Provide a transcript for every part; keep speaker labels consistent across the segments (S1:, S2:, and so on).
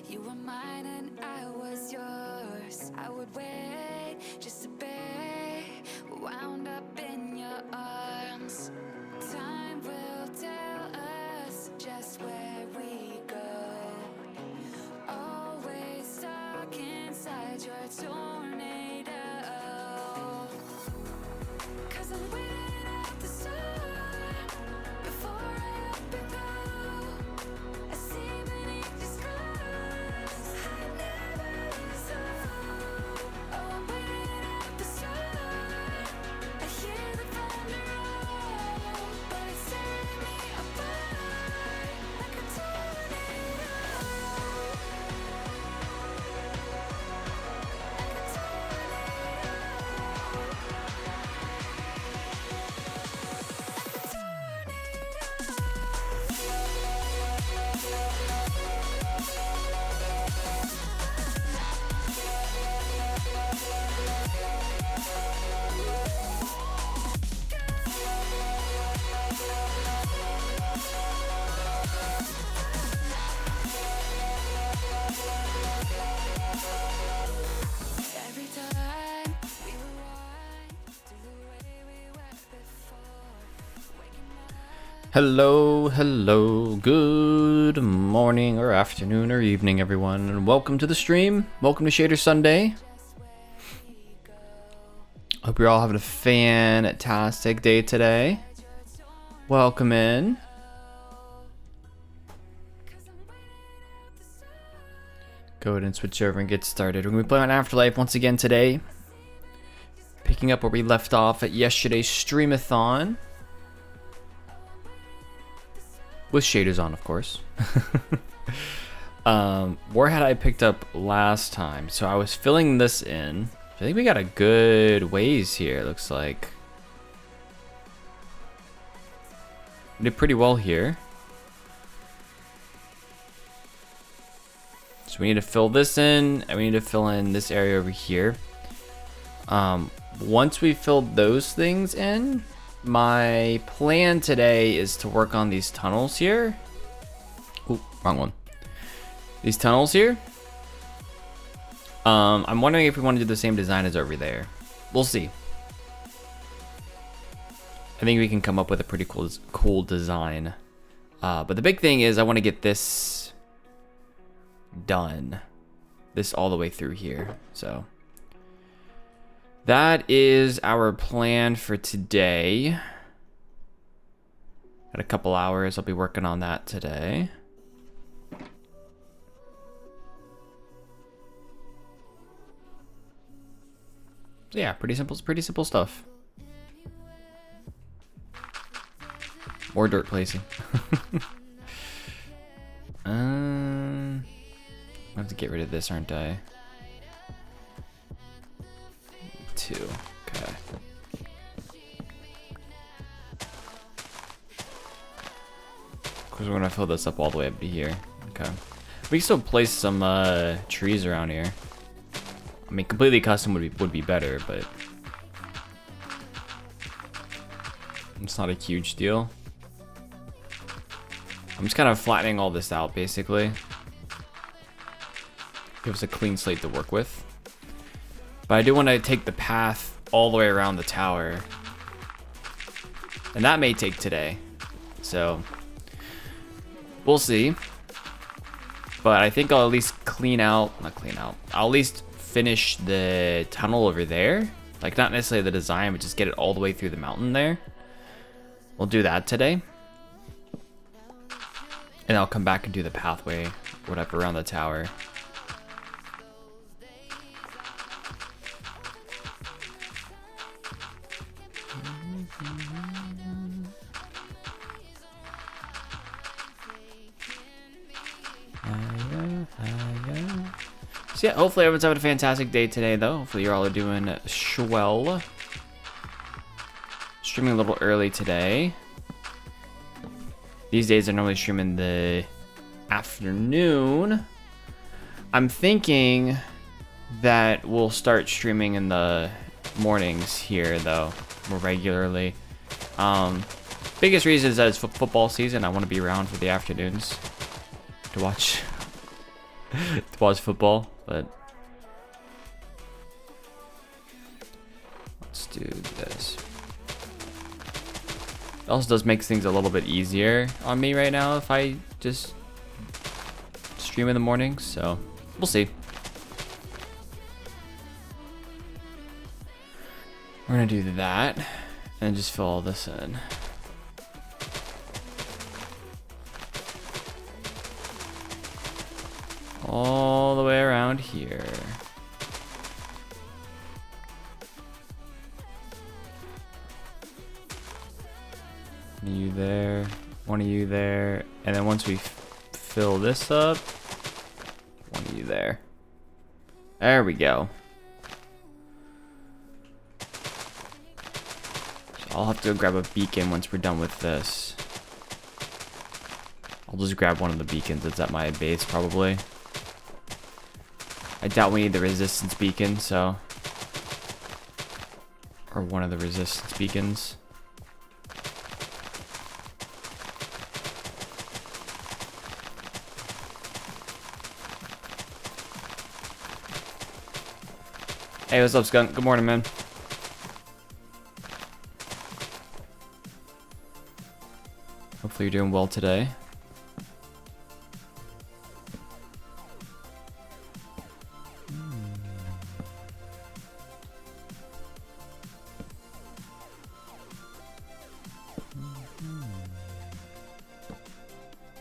S1: You were mine and I was yours. I would wait just to be wound up in your arms. Time will tell us just where we go. Always stuck inside your tornado. 'Cause I'm waiting at the storm before I open go. I see beneath the scars I never saw. Oh, I'm waiting at the storm. I hear the thunder roll, but it's tearing me apart like a tornado. Every time we rewind to the way we were before. Waking up.
S2: Hello, good morning or afternoon or evening, everyone, and welcome to the stream. Welcome to Shader Sunday. Hope you're all having a fantastic day today. Welcome in. Go ahead and switch over and get started. We're going to be playing on AfterLife once again today. Picking up where we left off at yesterday's streamathon. With shaders on, of course. Where had I picked up last time? So I was filling this in. I think we got a good ways here, looks like. We did pretty well here. So we need to fill this in, and we need to fill in this area over here. Once we filled those things in, my plan today is to work on these tunnels here. Ooh, wrong one. These tunnels here. I'm wondering if we want to do the same design as over there. We'll see. I think we can come up with a pretty cool design. But the big thing is I want to get this done. This all the way through here. So that is our plan for today. Got a couple hours. I'll be working on that today. So yeah, pretty simple stuff. More dirt placing. I have to get rid of this, aren't I? 2. Okay. Of course, we're gonna fill this up all the way up to here. Okay. We can still place some trees around here. I mean, completely custom would be better, but it's not a huge deal. I'm just kind of flattening all this out, basically. Give us a clean slate to work with. But I do want to take the path all the way around the tower. And that may take today. So we'll see. But I think I'll at least I'll at least finish the tunnel over there. Like, not necessarily the design, but just get it all the way through the mountain there. We'll do that today. And I'll come back and do the pathway, whatever, around the tower. So yeah, hopefully everyone's having a fantastic day today, though. Hopefully you all are doing swell. Streaming a little early today. These days I normally stream in the afternoon. I'm thinking that we'll start streaming in the mornings here, though, more regularly. Biggest reason is that it's football season. I want to be around for the afternoons to watch to watch football, but let's do this. It also does make things a little bit easier on me right now if I just stream in the mornings, so we'll see. We're gonna do that and just fill all this in. All the way around here. One of you there, one of you there, and then once we fill this up, one of you there. There we go. So I'll have to go grab a beacon once we're done with this. I'll just grab one of the beacons that's at my base probably. I doubt we need the resistance beacon, so. Or one of the resistance beacons. Hey, what's up, Skunk? Good morning, man. Hopefully you're doing well today.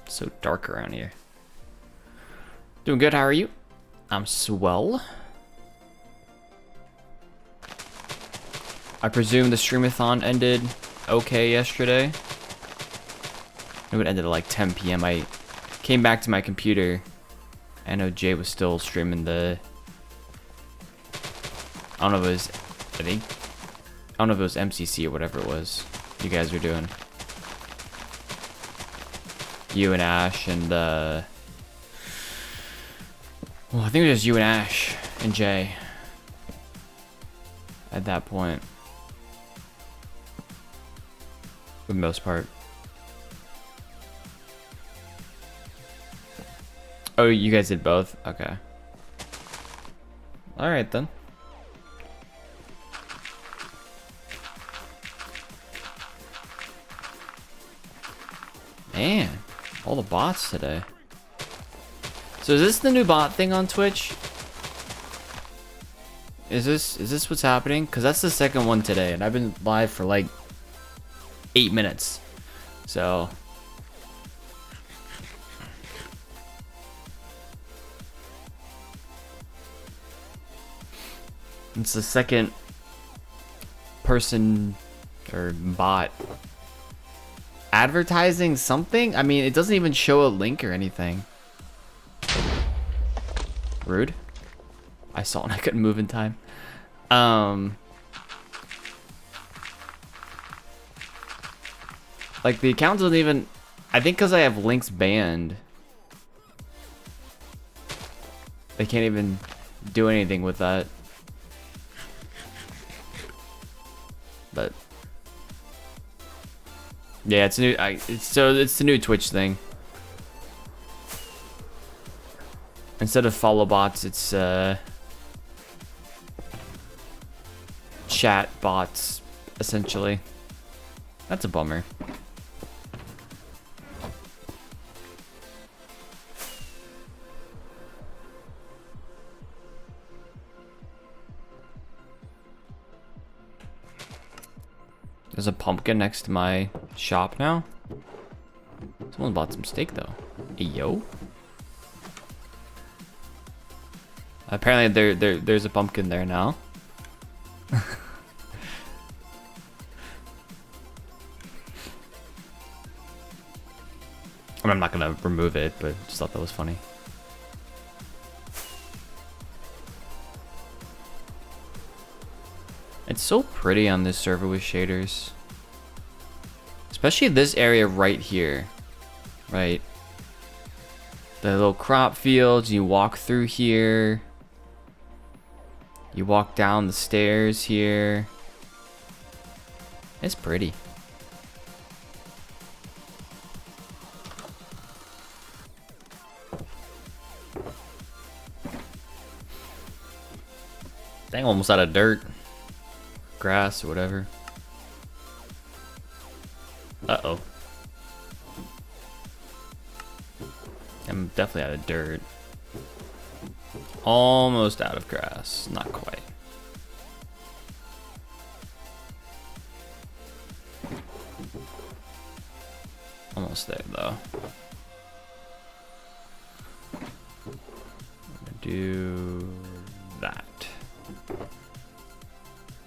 S2: So dark around here. Doing good, how are you? I'm swell. I presume the streamathon ended okay yesterday. It would ended at like 10 p.m. I came back to my computer. I know Jay was still streaming the... I don't know if it was... I don't know if it was MCC or whatever it was you guys were doing. You and Ash and well, I think it was just you and Ash and Jay at that point, for the most part. Oh, you guys did both? Okay. Alright then. Man, all the bots today. So is this the new bot thing on Twitch? Is this what's happening? Because that's the second one today, and I've been live for like 8 minutes. So it's the second person or bot advertising something. I mean, it doesn't even show a link or anything. Rude. I saw it and I couldn't move in time. Like the account doesn't even, I think because I have links banned, they can't even do anything with that. But yeah, it's new. It's the new Twitch thing. Instead of follow bots, it's chat bots, essentially. That's a bummer. There's a pumpkin next to my shop now. Someone bought some steak though. Hey, yo. Apparently there's a pumpkin there now. I mean, I'm not gonna remove it, but just thought that was funny. It's so pretty on this server with shaders. Especially this area right here. Right? The little crop fields, you walk through here. You walk down the stairs here. It's pretty. Dang, almost out of dirt. Grass or whatever. Uh-oh. I'm definitely out of dirt. Almost out of grass. Not quite. Almost there, though. I'm gonna do that.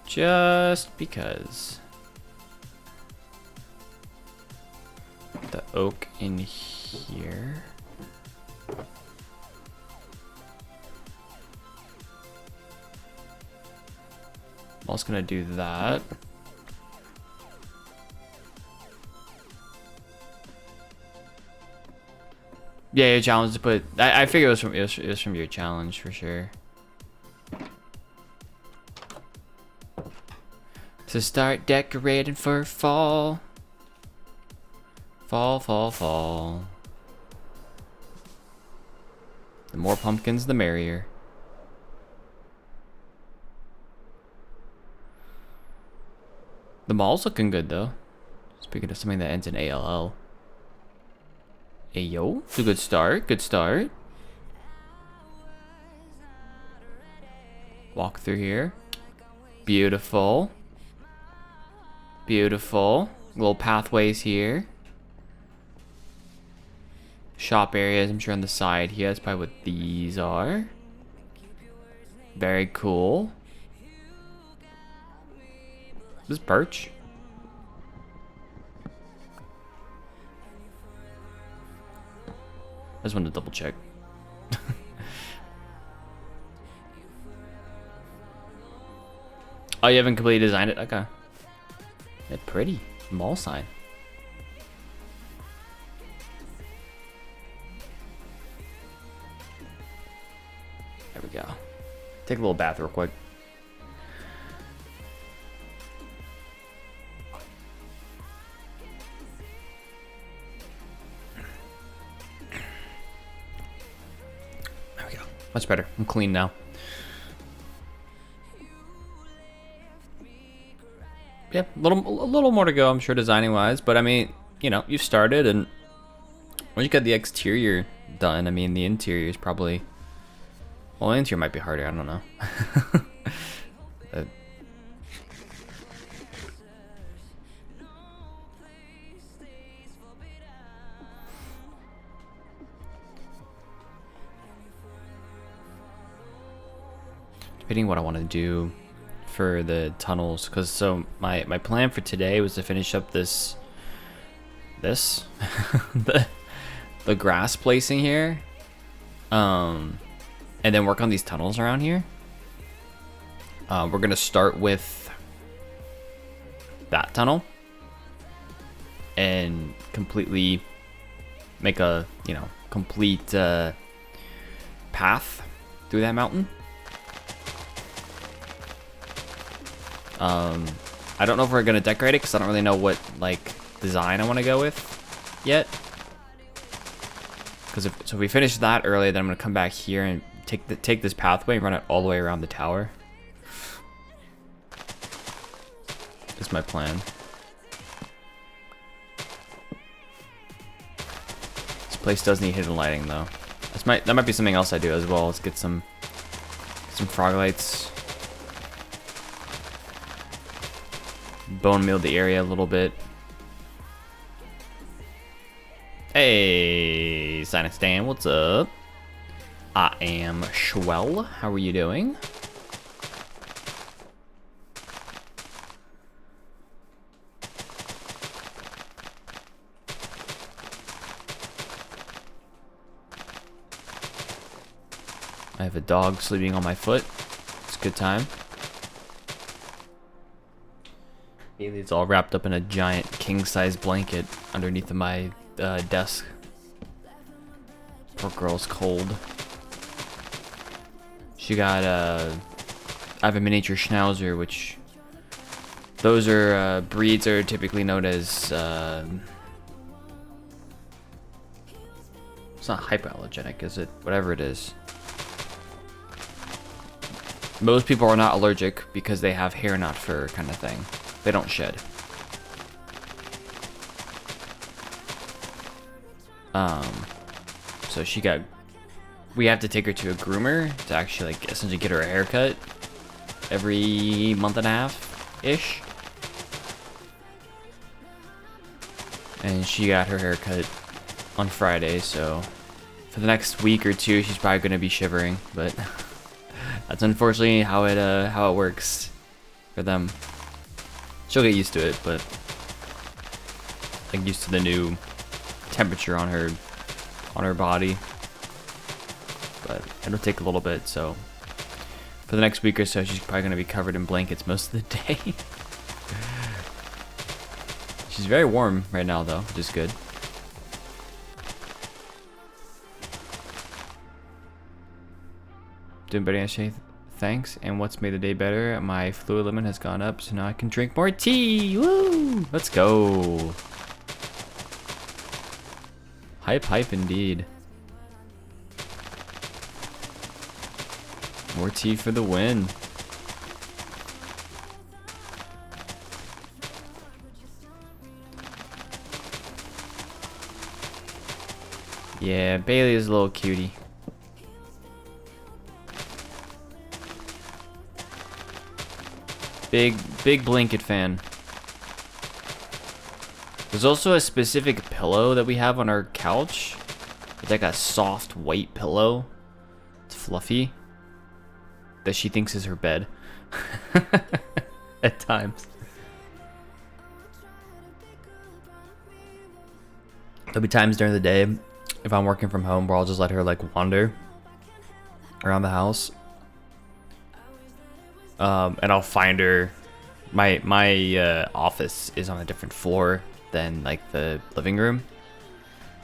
S2: Just because. The oak in here. I'm also gonna do that. Yeah, your challenge to put. I figure it was from your challenge for sure. To start decorating for fall. Fall, fall, fall. The more pumpkins, the merrier. The mall's looking good though. Speaking of something that ends in ALL. Ayo, it's a good start, good start. Walk through here. Beautiful. Beautiful. Little pathways here. Shop areas, I'm sure on the side here. That's probably what these are. Very cool. Is this birch? I just wanted to double check. Oh, you haven't completely designed it? Okay. That's pretty. Mall sign. There we go. Take a little bath real quick. There we go. Much better. I'm clean now. Yeah, a little more to go, I'm sure, designing wise, but I mean, you know, you've started, and once you get the exterior done, I mean, the interior is probably, well, the interior might be harder, I don't know. Debating what I want to do for the tunnels, because so my plan for today was to finish up this the grass placing here, and then work on these tunnels around here. We're gonna start with that tunnel and completely make a, you know, complete path through that mountain. I don't know if we're gonna decorate it because I don't really know what like design I want to go with yet. Because if we finish that early, then I'm gonna come back here and take this pathway and run it all the way around the tower. That's my plan. This place does need hidden lighting though. That might be something else I do as well. Let's get some frog lights. Bone meal the area a little bit. Hey, Sonic Stan, what's up? I am Schwell. How are you doing? I have a dog sleeping on my foot. It's a good time. It's all wrapped up in a giant king-size blanket underneath of my desk. Poor girl's cold. She got I have a miniature schnauzer, which those are breeds are typically known as it's not hypoallergenic, is it? Whatever it is. most people are not allergic because they have hair, not fur kind of thing. They don't shed. So we have to take her to a groomer to actually like essentially get her a haircut every month and a half-ish. And she got her haircut on Friday, so for the next week or two, she's probably gonna be shivering, but that's unfortunately how it works for them. She'll get used to it, but like used to the new temperature on her body. But it'll take a little bit, so for the next week or so, she's probably gonna be covered in blankets most of the day. She's very warm right now, though, which is good. Doing better yesterday, thanks. And what's made the day better? My fluid limit has gone up, so now I can drink more tea. Woo! Let's go. Hype, hype, indeed. More tea for the win. Yeah, Bailey is a little cutie. Big blanket fan. There's also a specific pillow that we have on our couch. It's like a soft white pillow. It's fluffy. That she thinks is her bed. At times. There'll be times during the day if I'm working from home where I'll just let her like wander around the house. And I'll find her. My office is on a different floor than like the living room,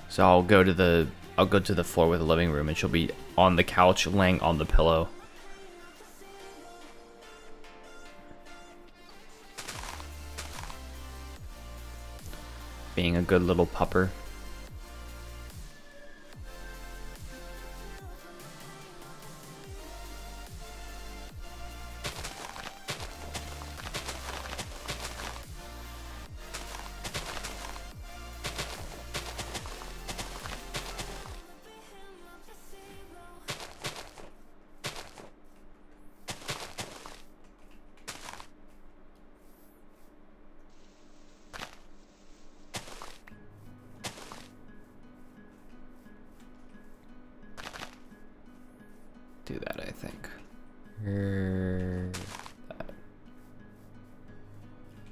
S2: so I'll go to the floor with the living room, and she'll be on the couch laying on the pillow. Being a good little pupper. Do that, I think.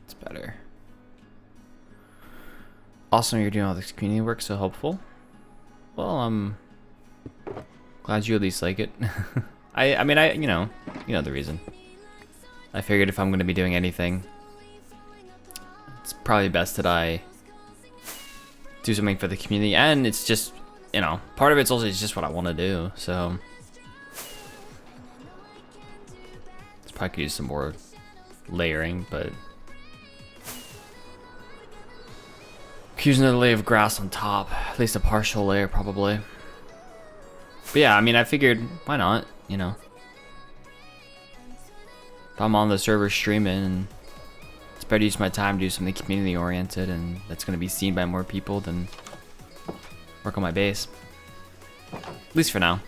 S2: It's better. Awesome, you're doing all this community work, so helpful. Well, I'm glad you at least like it. I mean, you know the reason. I figured if I'm going to be doing anything, it's probably best that I do something for the community, and it's just, you know, part of it's also just what I want to do, so. Probably could use some more layering, but could use another layer of grass on top, at least a partial layer probably. But yeah, I mean, I figured why not, you know. If I'm on the server streaming, it's better to use my time to do something community oriented and that's going to be seen by more people than work on my base. At least for now.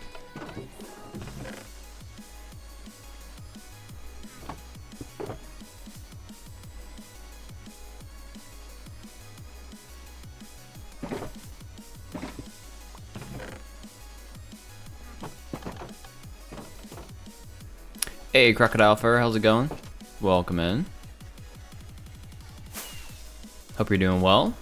S2: Hey, Crocodile Fur, how's it going? Welcome in. Hope you're doing well.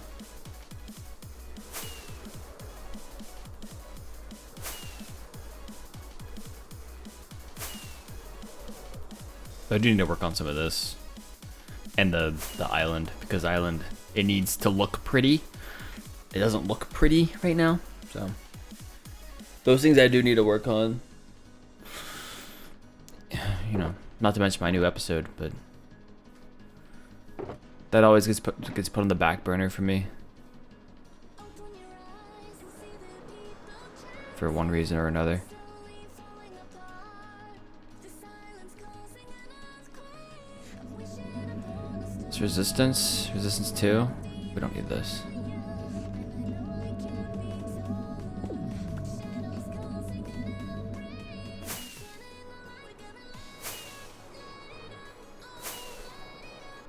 S2: I do need to work on some of this. And the island, because island, it needs to look pretty. It doesn't look pretty right now, so. Those things I do need to work on. You know, not to mention my new episode, but that always gets put on the back burner for me, for one reason or another. It's resistance. Resistance 2. We don't need this.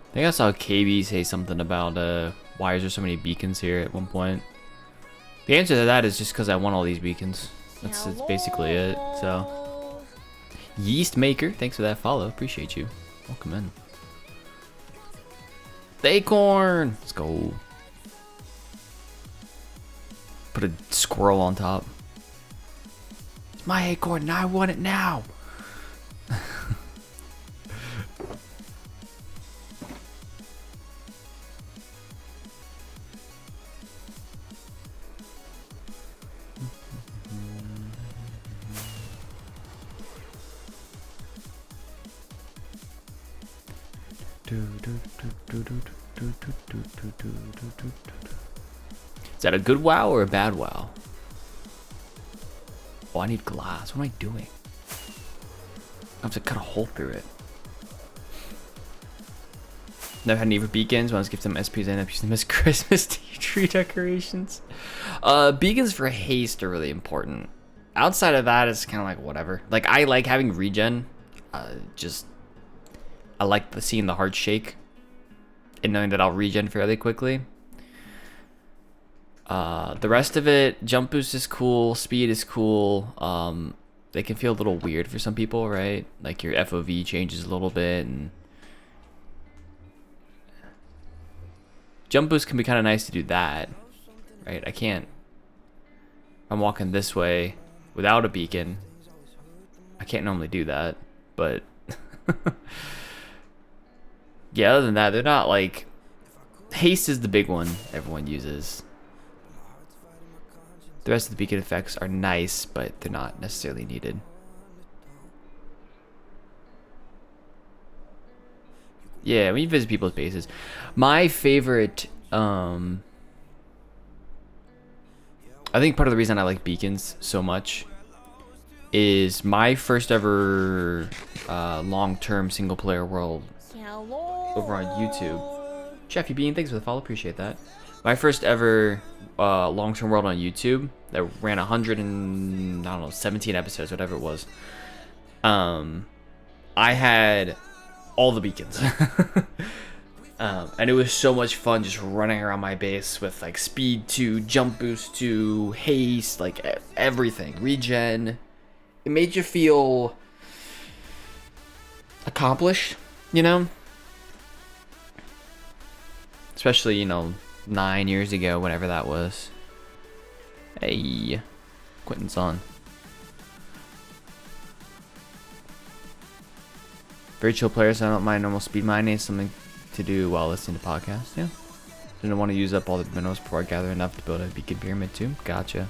S2: I think I saw KB say something about why is there so many beacons here at one point. The answer to that is just because I want all these beacons. That's basically it. So, Yeast Maker, thanks for that follow. Appreciate you. Welcome in. The acorn. Let's go. Put a squirrel on top. It's my acorn and I want it now. Is that a good WoW or a bad WoW? Oh, I need glass. What am I doing? I have to cut a hole through it. Never had any beacons. Want to give them SPs and use them as Christmas tree decorations. Beacons for haste are really important. Outside of that, it's kind of like whatever. Like I like having regen. I like seeing the heart shake and knowing that I'll regen fairly quickly. The rest of it, jump boost is cool, speed is cool. They can feel a little weird for some people, right? Like your FOV changes a little bit, and jump boost can be kind of nice to do that, right? I can't. I'm walking this way without a beacon. I can't normally do that, but yeah, other than that, they're not like... Haste is the big one everyone uses. The rest of the beacon effects are nice, but they're not necessarily needed. Yeah, when you visit people's bases. My favorite... I think part of the reason I like beacons so much is my first ever long-term single-player world over on YouTube. Chefy Bean, thanks for the follow, appreciate that. My first ever long-term world on YouTube that ran 17 episodes, whatever it was. I had all the beacons. And it was so much fun just running around my base with like speed 2, jump boost 2, haste, like everything, regen. It made you feel accomplished, you know? Especially, 9 years ago, whenever that was. Hey, Quentin's on. Very chill players, I don't mind normal speed mining, something to do while listening to podcasts, yeah. Didn't want to use up all the minerals before I gather enough to build a beacon pyramid too. Gotcha.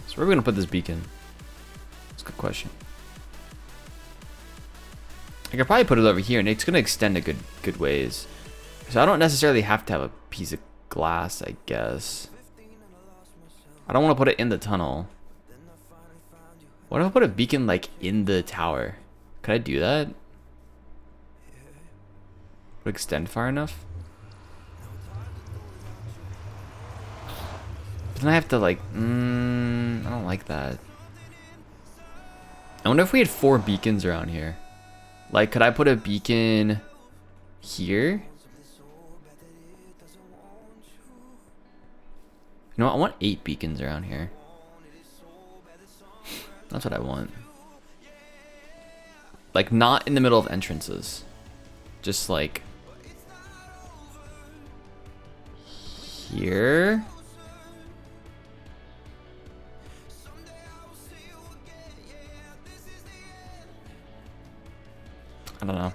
S2: So where are we gonna put this beacon? That's a good question. I could probably put it over here, and it's gonna extend a good ways. So I don't necessarily have to have a piece of glass, I guess. I don't want to put it in the tunnel. What if I put a beacon like in the tower? Could I do that? Would it extend far enough? But then I have to like, I don't like that. I wonder if we had 4 beacons around here. Like, could I put a beacon here? You know what? I want 8 beacons around here. That's what I want. Like, not in the middle of entrances. Just like here. I don't know.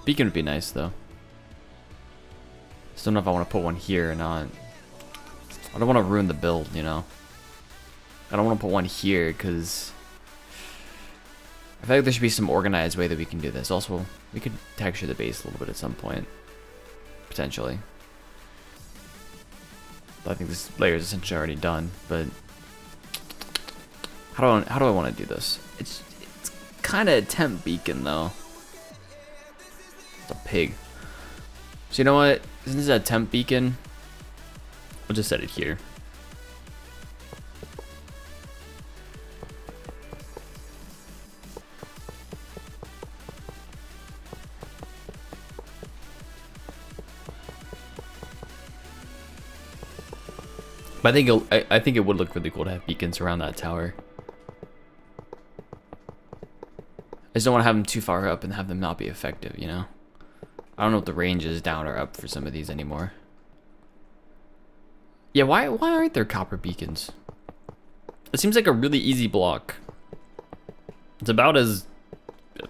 S2: Beacon would be nice though. Still don't know if I want to put one here or not. I don't want to ruin the build, you know. I don't want to put one here because I feel like there should be some organized way that we can do this. Also, we could texture the base a little bit at some point, potentially. I think this layer is essentially already done, but how do I want to do this? It's kind of a temp beacon though. It's a pig. So you know what? Since this is a temp beacon, we'll just set it here. But I think it would look really cool to have beacons around that tower. I just don't want to have them too far up and have them not be effective, you know? I don't know if the range is down or up for some of these anymore. Yeah, why aren't there copper beacons? It seems like a really easy block. It's about as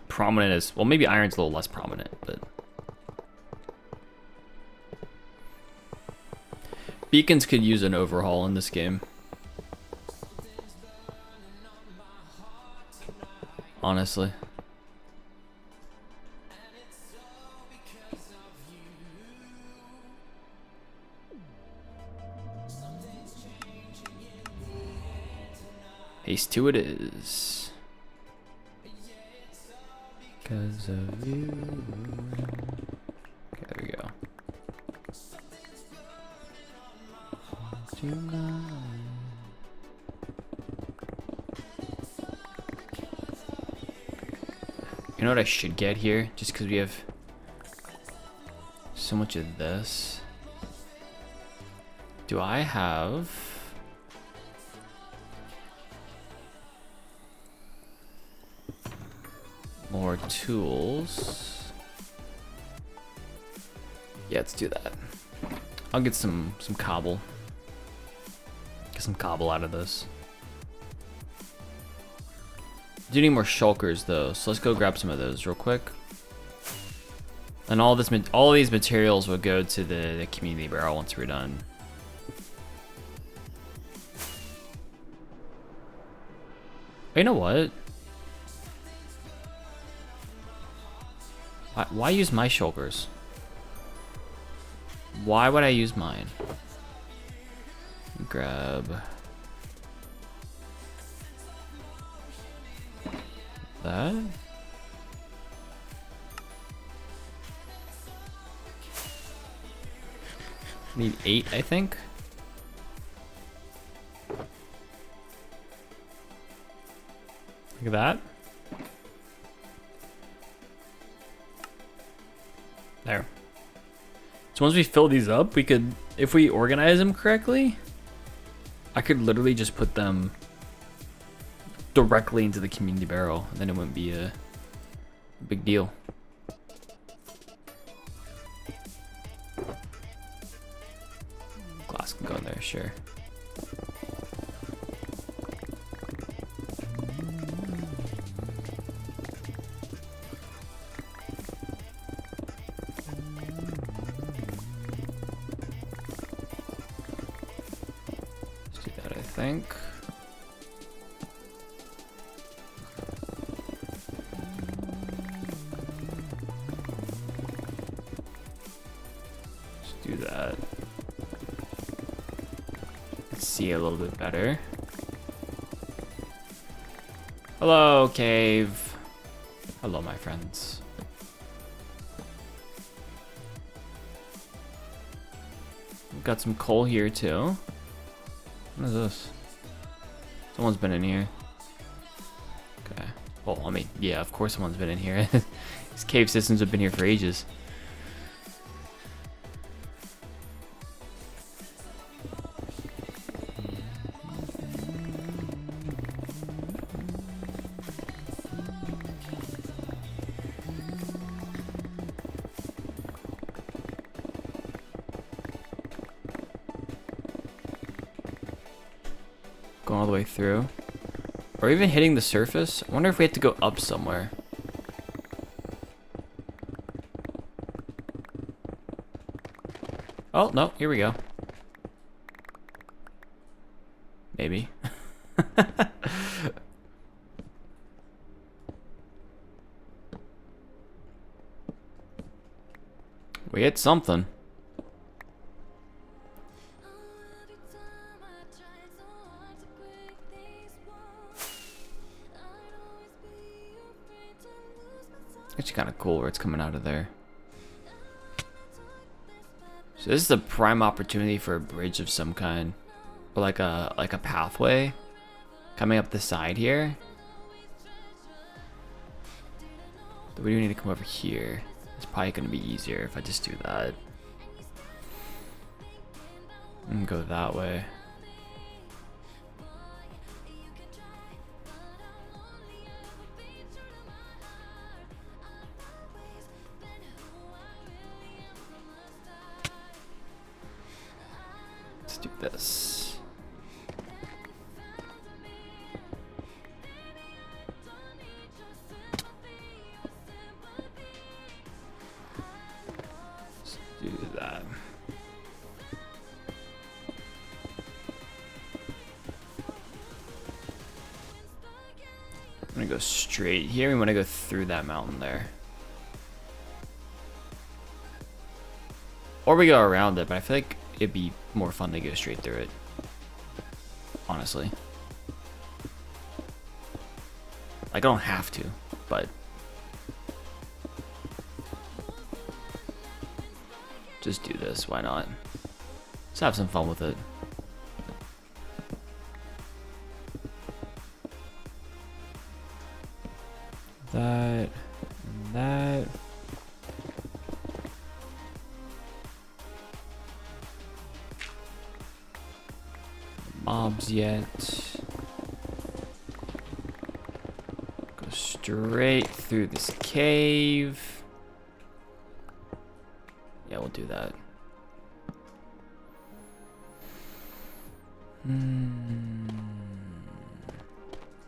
S2: prominent as, well, maybe iron's a little less prominent, but beacons could use an overhaul in this game. Honestly. Haste 2 it is. 'Cause of you. Okay, there we go. You know what I should get here? Just because we have so much of this. Do I have... more tools? Yeah, let's do that. I'll get some cobble. Get some cobble out of this. Do need more shulkers though, so let's go grab some of those real quick. And all these materials will go to the community barrel once we're done. You know what? Why use my shulkers? Why would I use mine? Grab that. Need 8, I think. Look at that. There. So once we fill these up, we could, if we organize them correctly, I could literally just put them directly into the community barrel, and then it wouldn't be a big deal. Glass can go in there, sure. I think. Let's do that. Let's see a little bit better. Hello, cave. Hello, my friends. We've got some coal here too. What is this? Someone's been in here. Okay. Well, I mean, yeah, of course someone's been in here. These cave systems have been here for ages. Going all the way through. Or even hitting the surface. I wonder if we have to go up somewhere. Oh, no, here we go. Maybe. We hit something. of cool where it's coming out of there. So this is a prime opportunity for a bridge of some kind, or like a pathway coming up the side here. But we do need to come over here. It's probably going to be easier if I just do that. And go that way. Let's do this. Let's do that. I'm gonna go straight here. We want to go through that mountain there. Or we go around it, but I feel like it'd be more fun to go straight through it. Honestly. Like, I don't have to, but just do this. Why not? Let's have some fun with it. That and that. Mobs yet. Go straight through this cave. Yeah, we'll do that.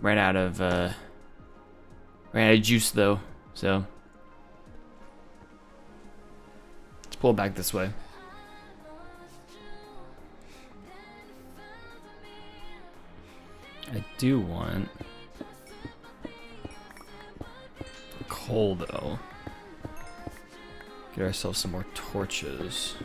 S2: Ran out of juice though, so let's pull it back this way. I do want coal though. Get ourselves some more torches.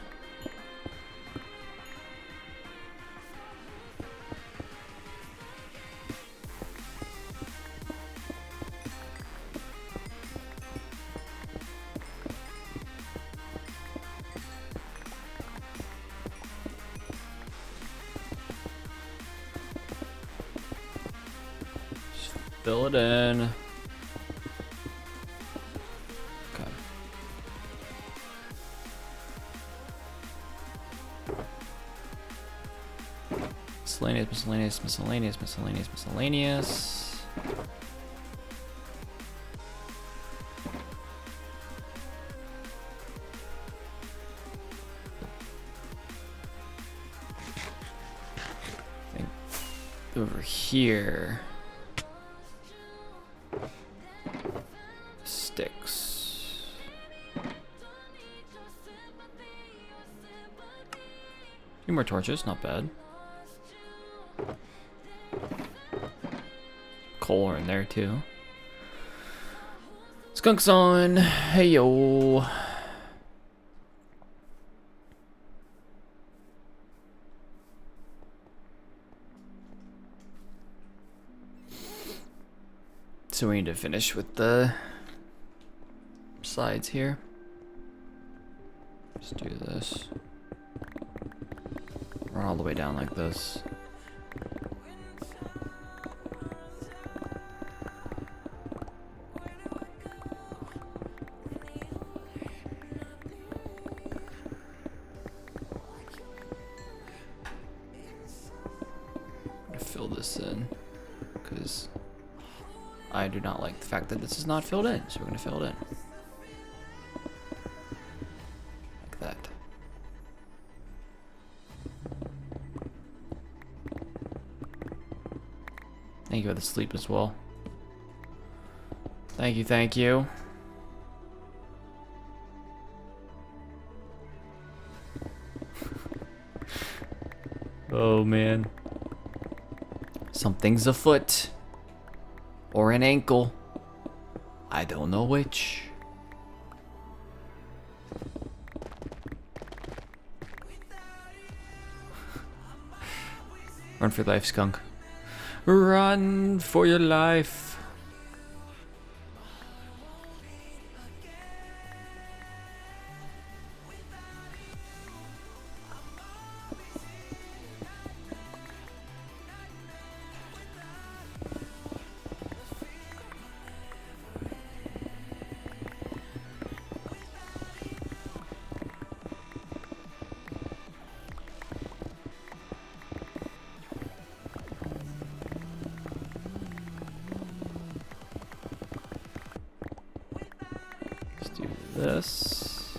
S2: Fill it in. Okay. Miscellaneous, miscellaneous, miscellaneous, miscellaneous, miscellaneous. I think over here. Sticks. Few more torches, not bad. Coal are in there too. Skunks on. Hey yo. So we need to finish with the sides here. Let's do this. Run all the way down like this. I'm gonna fill this in because I do not like the fact that this is not filled in, so we're gonna fill it in. Like that. Thank you for the sleep as well. Thank you, thank you. Oh man. Something's afoot. Or an ankle. I don't know which. Run for your life, skunk. Run for your life. this.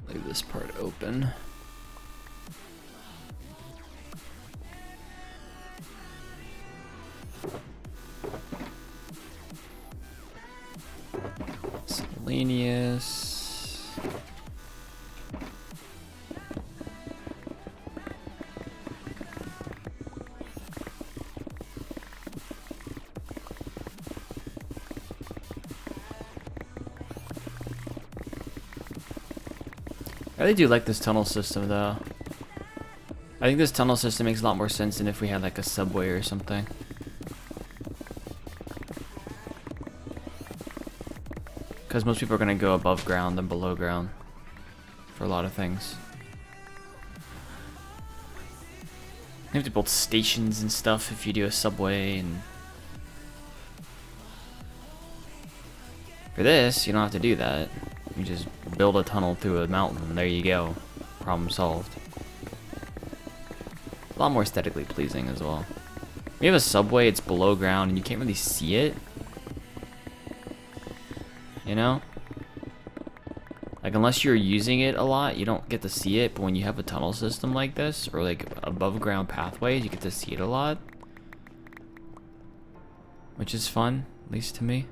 S2: Leave this part open. Miscellaneous. I really do like this tunnel system though. I think this tunnel system makes a lot more sense than if we had like a subway or something. Because most people are going to go above ground than below ground for a lot of things. You have to build stations and stuff if you do a subway, and for this, you don't have to do that. You just build a tunnel through a mountain, and there you go. Problem solved. A lot more aesthetically pleasing as well. We have a subway, it's below ground, and you can't really see it. You know? Like, unless you're using it a lot, you don't get to see it, but when you have a tunnel system like this, or like above ground pathways, you get to see it a lot. Which is fun, at least to me.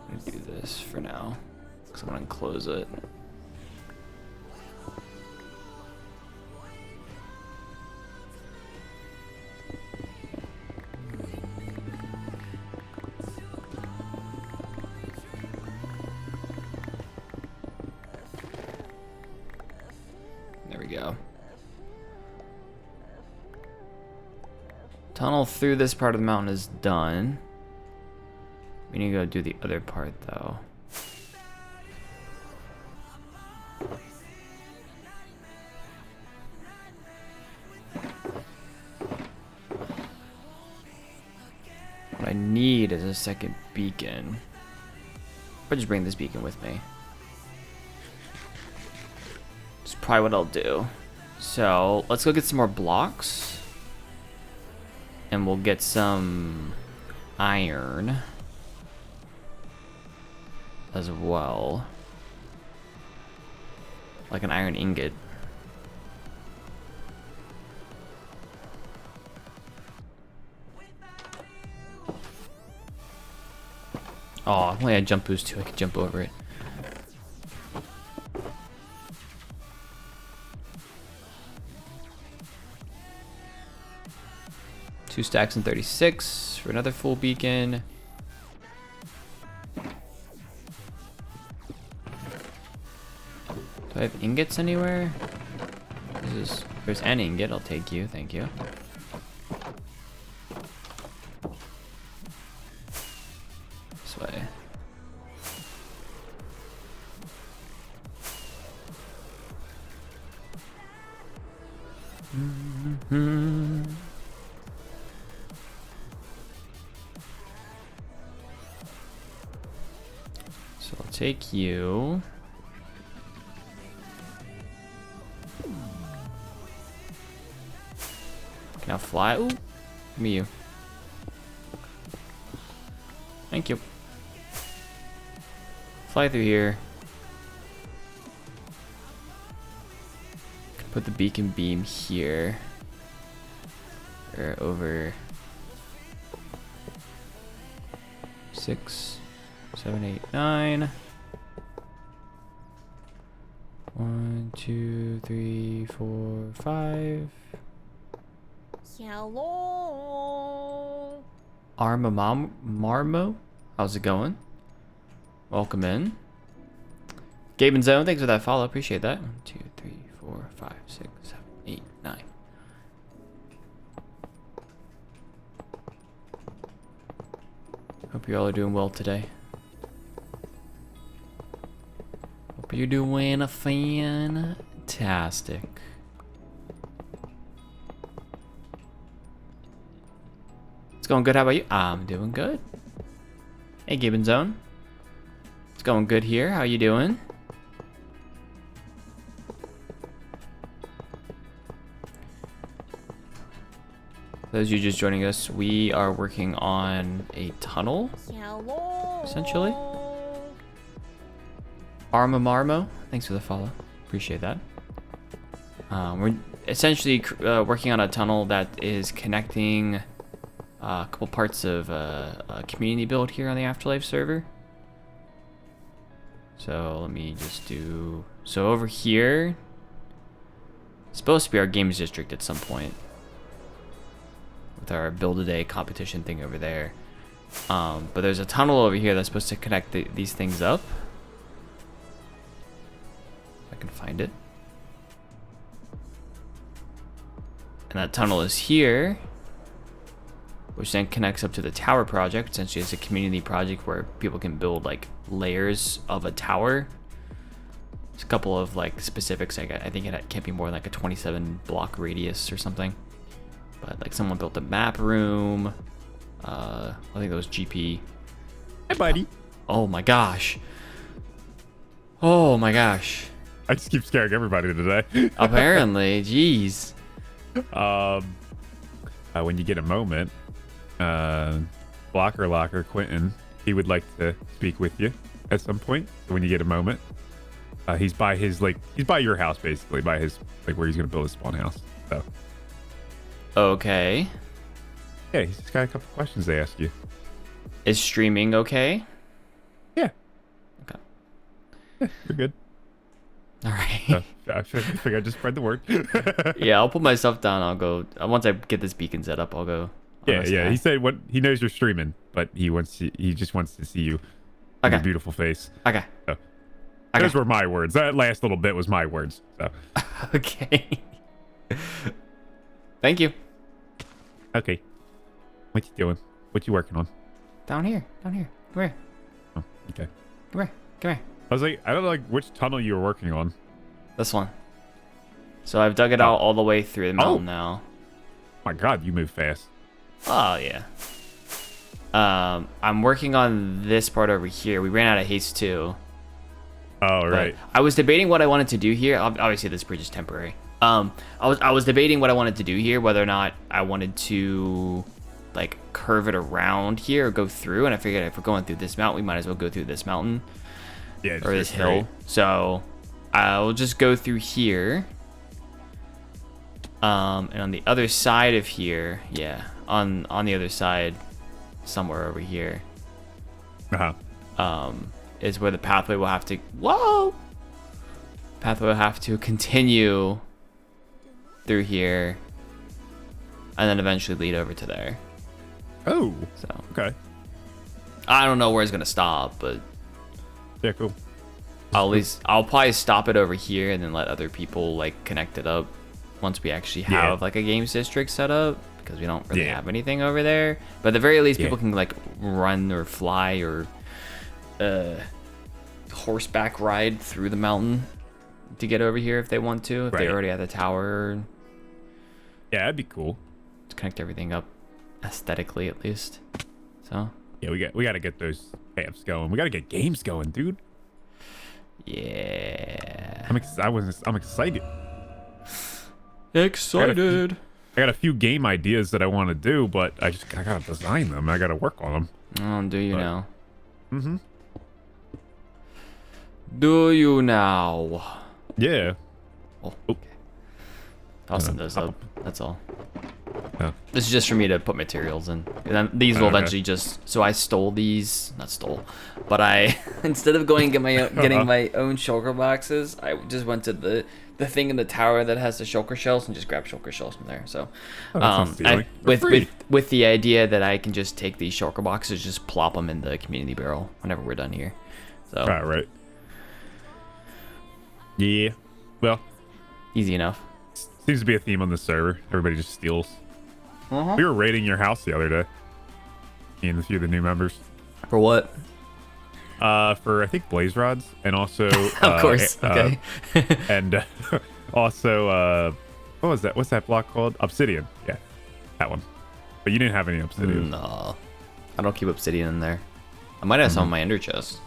S2: I'm gonna do this for now, because I'm gonna close it. There we go. Tunnel through this part of the mountain is done. We need to go do the other part though. What I need is a second beacon. I'll just bring this beacon with me. That's probably what I'll do. So let's go get some more blocks. And we'll get some iron as well. Like an iron ingot. Oh, if only I had jump boost too, I could jump over it. Two stacks and 36 for another full beacon. Do I have ingots anywhere? There's an ingot, I'll take you, thank you. This way. So I'll take you. Can I fly? Ooh, give me you. Thank you. Fly through here. Put the beacon beam here. Or over 6, 7, 8, 9. 1, 2, 3, 4, 5.
S3: Hello.
S2: Marmo, how's it going? Welcome in. Gabe and Zone, thanks for that follow. Appreciate that. 1, 2, 3, 4, 5, 6, 7, 8, 9. Hope you all are doing well today. Hope you're doing fantastic. It's going good. How about you? I'm doing good. Hey, Gabe and Zone. going good here. How you doing? Those of you just joining us, we are working on a tunnel,
S3: Hello.
S2: essentially. Arma Marmo, thanks for the follow. Appreciate that. We're essentially working on a tunnel that is connecting a couple parts of a community build here on the AfterLife server. So let me just do... So over here, it's supposed to be our games district at some point, with our build-a-day competition thing over there. But there's a tunnel over here that's supposed to connect these things up. If I can find it. And that tunnel is here, which then connects up to the tower project. Essentially, it's a community project where people can build like layers of a tower. There's a couple of like specifics. I think it can't be more than like a 27 block radius or something. But like someone built a map room. I think that was GP.
S4: Hey, buddy.
S2: Oh my gosh. Oh my gosh.
S4: I just keep scaring everybody today.
S2: Apparently, jeez.
S4: When you get a moment, Locker Quentin, he would like to speak with you at some point. So when you get a moment, he's by your house basically, by his like where he's gonna build his spawn house. So
S2: Okay.
S4: yeah, he's just got a couple questions to ask you.
S2: Is streaming okay?
S4: Yeah.
S2: Okay.
S4: Yeah, you're good.
S2: All right.
S4: I figure I just spread the word.
S2: Yeah, I'll put my stuff down. I'll go once I get this beacon set up. I'll go.
S4: Yeah. He said he knows you're streaming, but he just wants to see you.
S2: Okay.
S4: Your beautiful face.
S2: Okay.
S4: So, those were my words. That last little bit was my words. So.
S2: Okay. Thank you.
S4: Okay. What you doing? What you working on?
S2: Down here. Come here.
S4: Oh, okay.
S2: Come here.
S4: I was like, I don't know like which tunnel you were working on.
S2: This one. So I've dug it out all the way through the mountain now.
S4: My God, you move fast.
S2: Oh yeah. I'm working on this part over here. We ran out of haste too.
S4: Oh right.
S2: I was debating what I wanted to do here. Obviously, this bridge is temporary. I was debating what I wanted to do here, whether or not I wanted to like curve it around here or go through. And I figured if we're going through this mountain, we might as well go through this mountain.
S4: Yeah.
S2: Or this hill. So I'll just go through here. And on the other side of here, yeah, on the other side, somewhere over here, is where the pathway will have to. Whoa! Pathway will have to continue through here, and then eventually lead over to there.
S4: Oh.
S2: So
S4: Okay.
S2: I don't know where it's gonna stop, but
S4: Yeah. Cool.
S2: I'll probably stop it over here and then let other people like connect it up once we actually have like a games district set up, because we don't really have anything over there. But at the very least, people can like run or fly or horseback ride through the mountain to get over here if they want to, if they already have the tower.
S4: Yeah, that'd be cool.
S2: To connect everything up aesthetically at least. So
S4: yeah, we got to get those paths going. We got to get games going, dude.
S2: Yeah.
S4: I'm excited.
S2: Excited.
S4: I got a few game ideas that I want to do, but I gotta design them. I gotta work on them.
S2: Oh, do you now?
S4: Mm-hmm.
S2: Do you now?
S4: Yeah.
S2: Oh, okay. I'll send those up. That's all.
S4: Oh.
S2: This is just for me to put materials in. And then these will eventually just. So I stole these, not stole, but I instead of going and getting my own shulker boxes, I just went to the thing in the tower that has the shulker shells and just grabbed shulker shells from there. So, with the idea that I can just take these shulker boxes, just plop them in the community barrel whenever we're done here. So.
S4: Right. Yeah. Well.
S2: Easy enough.
S4: Seems to be a theme on the server. Everybody just steals.
S2: Uh-huh.
S4: We were raiding your house the other day. Me and a few of the new members.
S2: For what?
S4: For I think blaze rods and also
S2: of course. Okay.
S4: and also what was that? What's that block called? Obsidian. Yeah, that one. But you didn't have any obsidian.
S2: No, I don't keep obsidian in there. I might have some of my ender chests.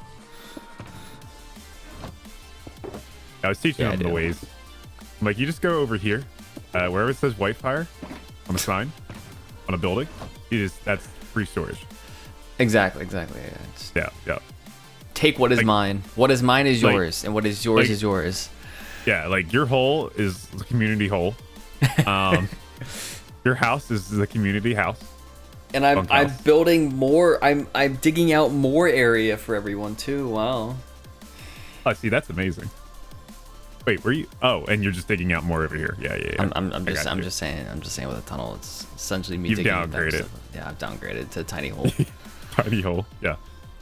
S4: I was teaching
S2: Yeah, I
S4: them the
S2: do.
S4: ways. I'm like, you just go over here, wherever it says Whitefire on a sign, on a building. That's free storage.
S2: Exactly. Yeah, just
S4: Yeah.
S2: take what is mine. What is mine is
S4: like-
S2: yours, and what is yours
S4: like-
S2: is yours.
S4: Yeah, like your hole is the community hole. Your house is the community house.
S2: And I'm
S4: Bunkhouse.
S2: building more. I'm digging out more area for everyone too. Wow.
S4: Oh, see, that's amazing. Wait, were you? Oh, and you're just digging out more over here. Yeah.
S2: I'm
S4: I got you.
S2: just saying with a tunnel, it's essentially me
S4: You've
S2: digging out
S4: downgraded.
S2: stuff. Yeah, I've downgraded to a tiny hole.
S4: Tiny hole. Yeah.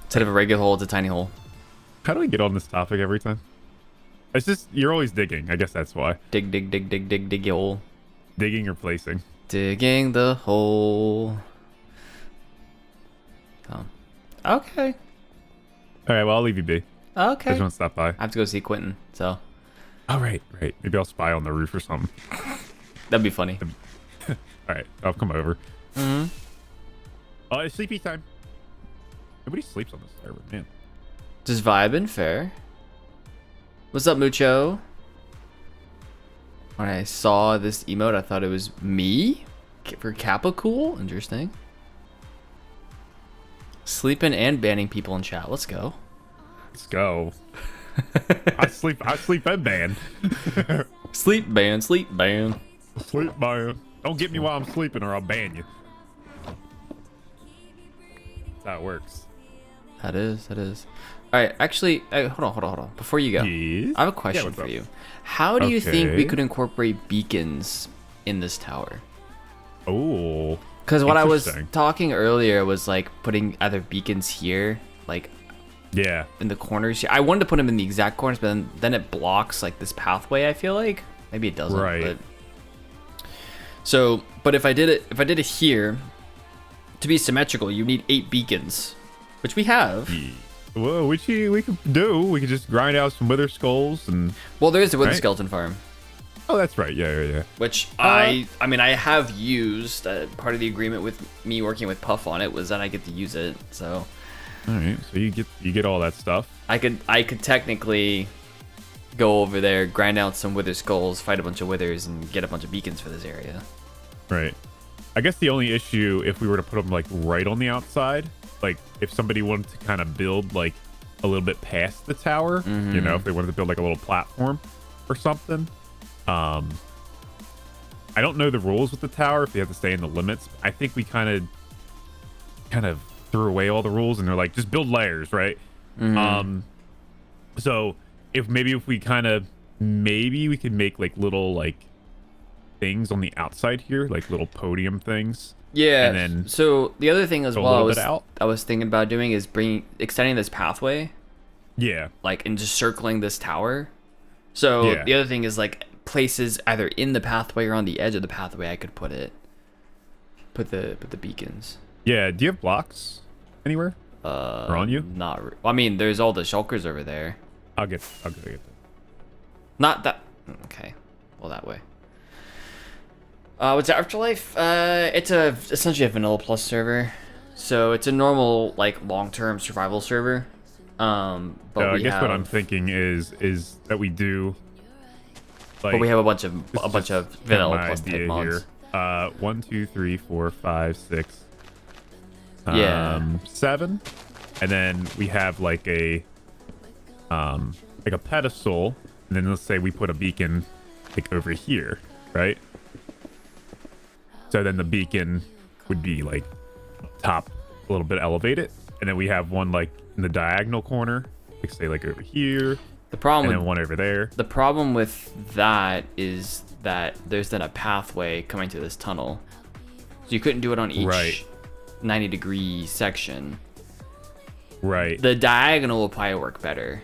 S2: Instead of a regular hole, it's a tiny hole.
S4: How do we get on this topic every time? It's just you're always digging. I guess that's why.
S2: Dig your hole.
S4: Digging or placing.
S2: Digging the hole. Oh. Okay.
S4: All right. Well, I'll leave you be. I
S2: Okay.
S4: just want to stop by.
S2: I have to go see Quentin, so
S4: Oh, right. Maybe I'll spy on the roof or something.
S2: that'd be funny.
S4: All right. I'll come over.
S2: Mm-hmm.
S4: Oh, it's sleepy time. Nobody sleeps on this server, man.
S2: Just vibing, fair. What's up, Mucho? When I saw this emote, I thought it was me for Kappa. Cool, interesting. Sleeping and banning people in chat. Let's go.
S4: Let's go. I sleep and ban.
S2: Sleep ban.
S4: Sleep ban. Don't get me while I'm sleeping or I'll ban you. That's how it works.
S2: That is. All right, actually, hold on. Before you go,
S4: Yes?
S2: I have a question
S4: what's
S2: for
S4: up?
S2: you. How do you think we
S4: Okay.
S2: could incorporate beacons in this tower?
S4: Oh.
S2: Because what I was
S4: Interesting.
S2: talking earlier was like putting either beacons here, like
S4: Yeah.
S2: in the corners. I wanted to put them in the exact corners, but then it blocks like this pathway. I feel like maybe it doesn't.
S4: Right.
S2: But... So, but if I did it here, to be symmetrical, you need 8 beacons, which we have.
S4: Yeah. Well, we could do. We could just grind out some wither skulls and.
S2: Well, there is the Wither
S4: Right.
S2: Skeleton Farm,
S4: Oh, that's right. Yeah.
S2: which I mean I have used. Part of the agreement with me working with Puff on it was that I get to use it. So
S4: All right. So you get all that stuff.
S2: I could technically go over there, grind out some Wither Skulls, fight a bunch of Withers, and get a bunch of beacons for this area.
S4: Right. I guess the only issue if we were to put them like right on the outside, like if somebody wanted to kind of build like a little bit past the tower, you know, if they wanted to build like a little platform or something. I don't know the rules with the tower if they have to stay in the limits. I think we kind of threw away all the rules and they're like just build layers, right? So if we kind of maybe we could make like little like things on the outside here, like little podium things.
S2: Yeah.
S4: And then
S2: so the other thing as
S4: go a
S2: well
S4: little bit out.
S2: I was thinking about doing is extending this pathway,
S4: Yeah.
S2: like, and just circling this tower. So
S4: Yeah.
S2: the other thing is like places either in the pathway or on the edge of the pathway I could put the beacons.
S4: Yeah. Do you have blocks anywhere? Or on you?
S2: Not well, I mean there's all the shulkers over there.
S4: I'll get them.
S2: Not that okay. Well, that way. What's Afterlife? It's essentially a vanilla plus server, so it's a normal like long-term survival server. But
S4: I guess what I'm thinking is that we do. Like,
S2: but we have a bunch of vanilla
S4: my
S2: plus type
S4: idea
S2: mods.
S4: here. 1, 2, 3, 4, 5, 6.
S2: Yeah.
S4: 7, and then we have like a pedestal, and then let's say we put a beacon like over here, right? So then the beacon would be like top a little bit elevated, and then we have one like in the diagonal corner, like say like over here,
S2: The problem
S4: and
S2: with
S4: then one over there.
S2: the problem with that is that there's then a pathway coming to this tunnel, so you couldn't do it on each
S4: Right.
S2: 90-degree section.
S4: Right.
S2: The diagonal will probably work better.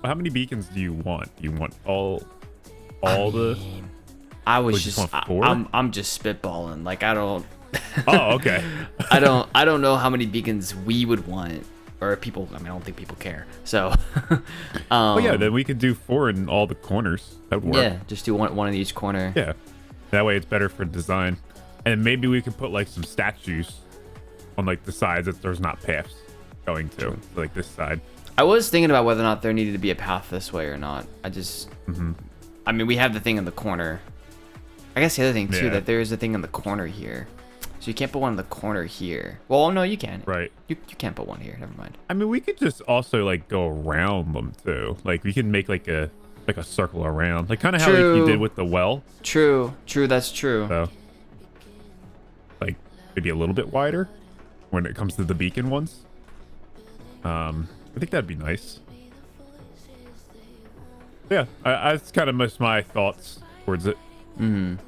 S4: How many beacons do you want? Do you want all the?
S2: I was
S4: Would you
S2: just
S4: want 4?
S2: I'm just spitballing. Like I don't
S4: Oh, okay.
S2: I don't know how many beacons we would want, or people. I mean, I don't think people care. So,
S4: Oh yeah, then we could do 4 in all the corners. That would work.
S2: yeah, just do one in each corner.
S4: Yeah. That way it's better for design. And maybe we could put like some statues on like the sides that there's not paths going to. So, like this side.
S2: I was thinking about whether or not there needed to be a path this way or not. I mean, we have the thing in the corner. I guess the other thing too,
S4: Yeah.
S2: that there is a thing in the corner here. So you can't put one in the corner here. Well, no, you can.
S4: Right.
S2: You can't put one here. Never mind.
S4: I mean, we could just also like go around them too. Like we can make like a circle around, like kind of how like, you did with the well.
S2: True. That's true.
S4: So, like maybe a little bit wider when it comes to the beacon ones. I think that'd be nice. Yeah, that's kind of most my thoughts towards it. Because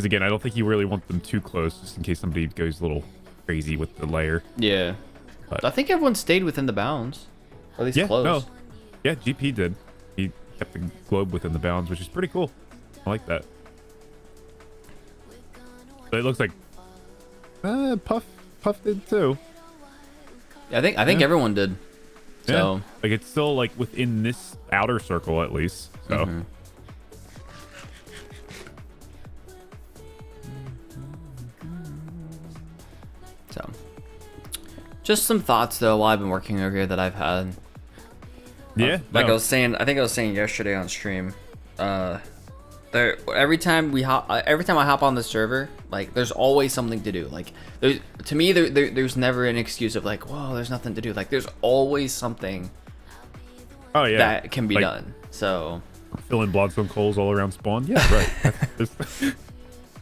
S4: again, I don't think you really want them too close, just in case somebody goes a little crazy with the layer.
S2: Yeah.
S4: But-
S2: I think everyone stayed within the bounds, or at least
S4: Yeah,
S2: close.
S4: no, yeah, GP did. He kept the globe within the bounds, which is pretty cool. I like that. But it looks like Puff did too.
S2: Yeah, I think everyone did. So.
S4: Yeah, like it's still like within this outer circle at least. So.
S2: So, just some thoughts though while I've been working over here that I've had.
S4: Yeah,
S2: Like
S4: no.
S2: I was saying, I think I was saying yesterday on stream. Every time I hop on the server, like there's always something to do. Like there's never an excuse of like, whoa, there's nothing to do. Like there's always something
S4: Oh yeah,
S2: that can be
S4: Like,
S2: done. So
S4: filling bloodstone coals all around spawn. Yeah, right.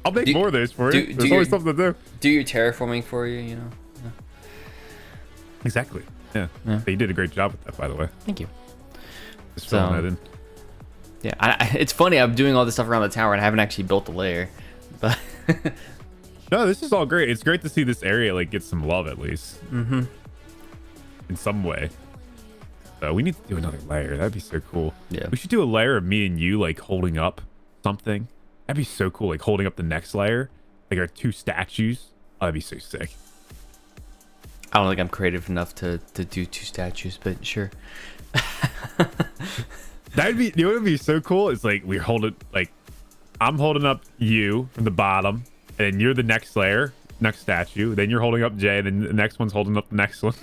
S4: I'll make
S2: Do-
S4: more of those for
S2: do-
S4: you.
S2: do
S4: There's
S2: you-
S4: always something to do.
S2: do your terraforming for you, you know.
S4: Exactly. Yeah. They did a great job with that, by the way.
S2: Thank you.
S4: Just
S2: So-
S4: filling that in.
S2: Yeah, it's funny. I'm doing all this stuff around the tower and I haven't actually built a layer, but
S4: No, this is all great. It's great to see this area like get some love at least. In some way. So we need to do another layer. That'd be so cool.
S2: Yeah.
S4: We should do a layer of me and you like holding up something. That'd be so cool. Like holding up the next layer. Like our two statues. Oh, that'd be so sick.
S2: I don't think I'm creative enough to do two statues, but sure.
S4: That'd be, you know what would be so cool? It's like we're holding, like I'm holding up you from the bottom, and then you're the next layer, next statue. Then you're holding up Jay, and then the next one's holding up the next one.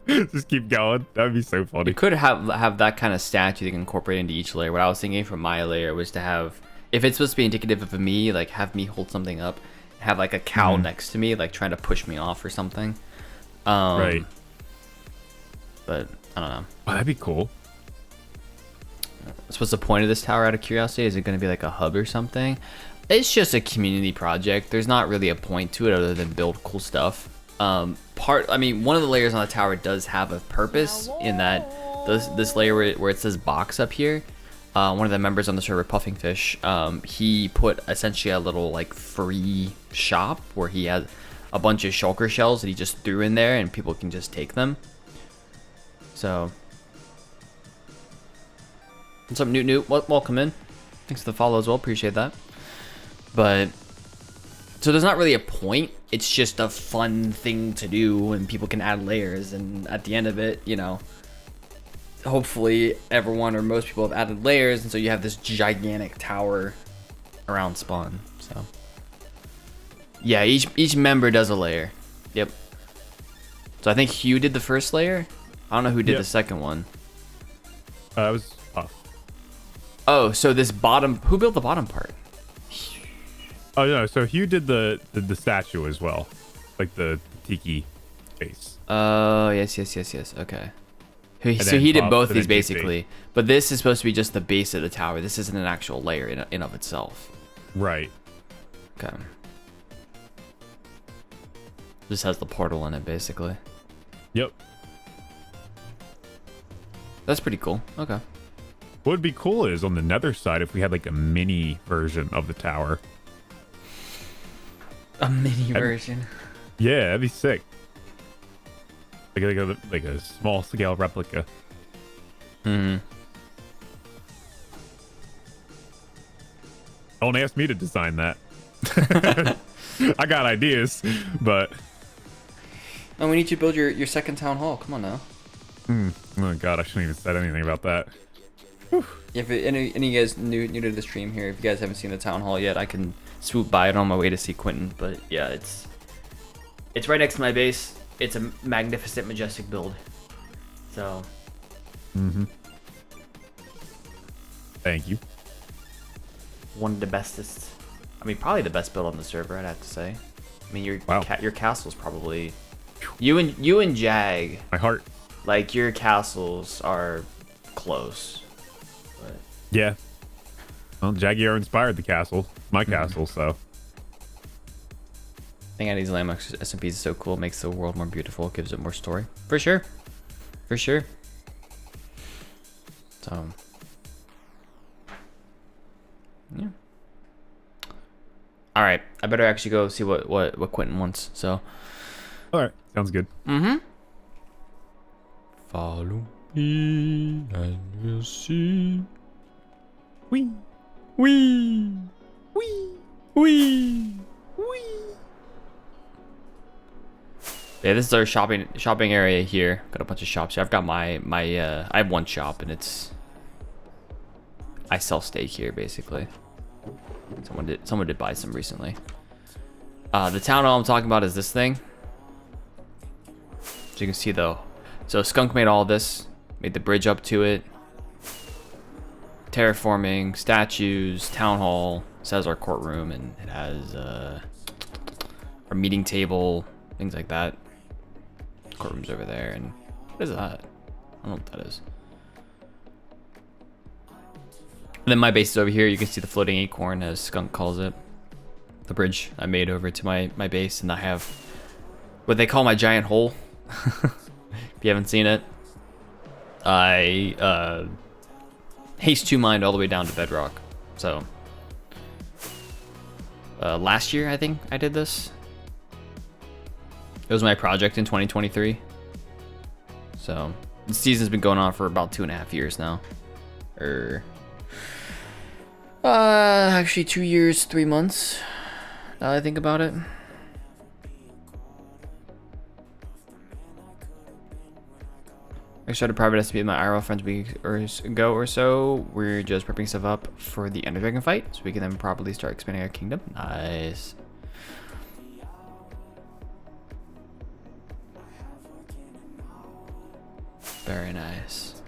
S4: Just keep going. That'd be so funny.
S2: You could have that kind of statue that you can incorporate into each layer. What I was thinking for my layer was to have, if it's supposed to be indicative of me, like have me hold something up, have like a cow next to me, like trying to push me off or something.
S4: Right.
S2: But I don't know.
S4: Oh, that'd be cool.
S2: So what's the point of this tower out of curiosity? Is it going to be like a hub or something? It's just a community project. There's not really a point to it other than build cool stuff. One of the layers on the tower does have a purpose in that this layer where it says box up here, one of the members on the server, Puffing Fish, he put essentially a little like free shop where he had a bunch of shulker shells that he just threw in there and people can just take them. So, what's up, Newt? Welcome in. Thanks for the follow as well. Appreciate that. But so there's not really a point. It's just a fun thing to do, and people can add layers. And at the end of it, you know, hopefully everyone or most people have added layers, and so you have this gigantic tower around spawn. So yeah, each member does a layer. Yep. So I think Hugh did the first layer. I don't know who did the second one.
S4: It was Puff.
S2: Oh, so this bottom, who built the bottom part?
S4: Oh no, so Hugh did the statue as well, like the tiki face.
S2: Oh, yes. Okay. So
S4: then
S2: he did
S4: Puff,
S2: both
S4: and
S2: these
S4: then GP.
S2: basically, but this is supposed to be just the base of the tower. This isn't an actual layer in of itself.
S4: Right.
S2: Okay. Just has the portal in it, basically.
S4: Yep.
S2: That's pretty cool. Okay.
S4: What would be cool is on the nether side if we had like a mini version of the tower.
S2: A mini version.
S4: Yeah, that'd be sick. Like a small scale replica. Don't ask me to design that. I got ideas, but
S2: Oh, we need you to build your second town hall. Come on now.
S4: oh god, I shouldn't even said anything about that.
S2: If any of you guys new to the stream here, if you guys haven't seen the town hall yet, I can swoop by it on my way to see Quentin. But yeah, it's right next to my base. it's a magnificent, majestic build. So.
S4: Thank you.
S2: One of the bestest. I mean, probably the best build on the server, I'd have to say. I mean, your castle's probably you and Jag.
S4: My heart.
S2: Like your castles are close. But...
S4: Yeah. Well, Jaguar inspired the castle. My castle, so.
S2: I think these landmark SMPs is so cool. It makes the world more beautiful. It gives it more story. For sure. For sure. So. Yeah. All right. I better actually go see what Quentin wants. So.
S4: All right. Sounds good.
S2: Follow me and you'll see.
S4: Wee.
S2: Wee.
S4: Wee.
S2: Wee.
S4: Wee.
S2: Yeah, this is our shopping area here. Got a bunch of shops here. I've got my I have one shop and it's I sell steak here basically. Someone did buy some recently. The town hall I'm talking about is this thing. So you can see though. So Skunk made all this, made the bridge up to it. Terraforming, statues, town hall. This has our courtroom and it has our meeting table, things like that. Courtroom's over there, and what is that? I don't know what that is. And then my base is over here. You can see the floating acorn, as Skunk calls it. The bridge I made over to my base, and I have what they call my giant hole. If you haven't seen it, I haste 2 mined all the way down to bedrock. So last year I think I did this. It was my project in 2023. So the season's been going on for about 2.5 years now. Actually 2 years, 3 months. Now that I think about it. I started private SMP with my IRL friends a week ago or so. We're just prepping stuff up for the Ender Dragon fight, so we can then probably start expanding our kingdom. Nice. Very nice.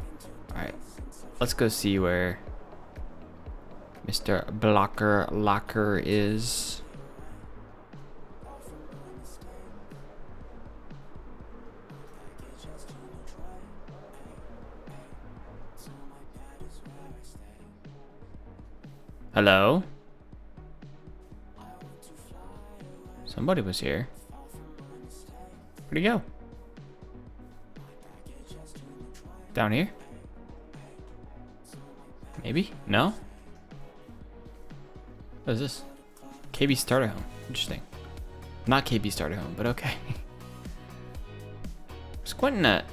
S2: Alright. Let's go see where Mr. Blocker Locker is. Hello? Somebody was here. Where'd he go? Down here? Maybe? No? What is this? KB starter home. Interesting. Not KB starter home, but okay. Where's Quentin at?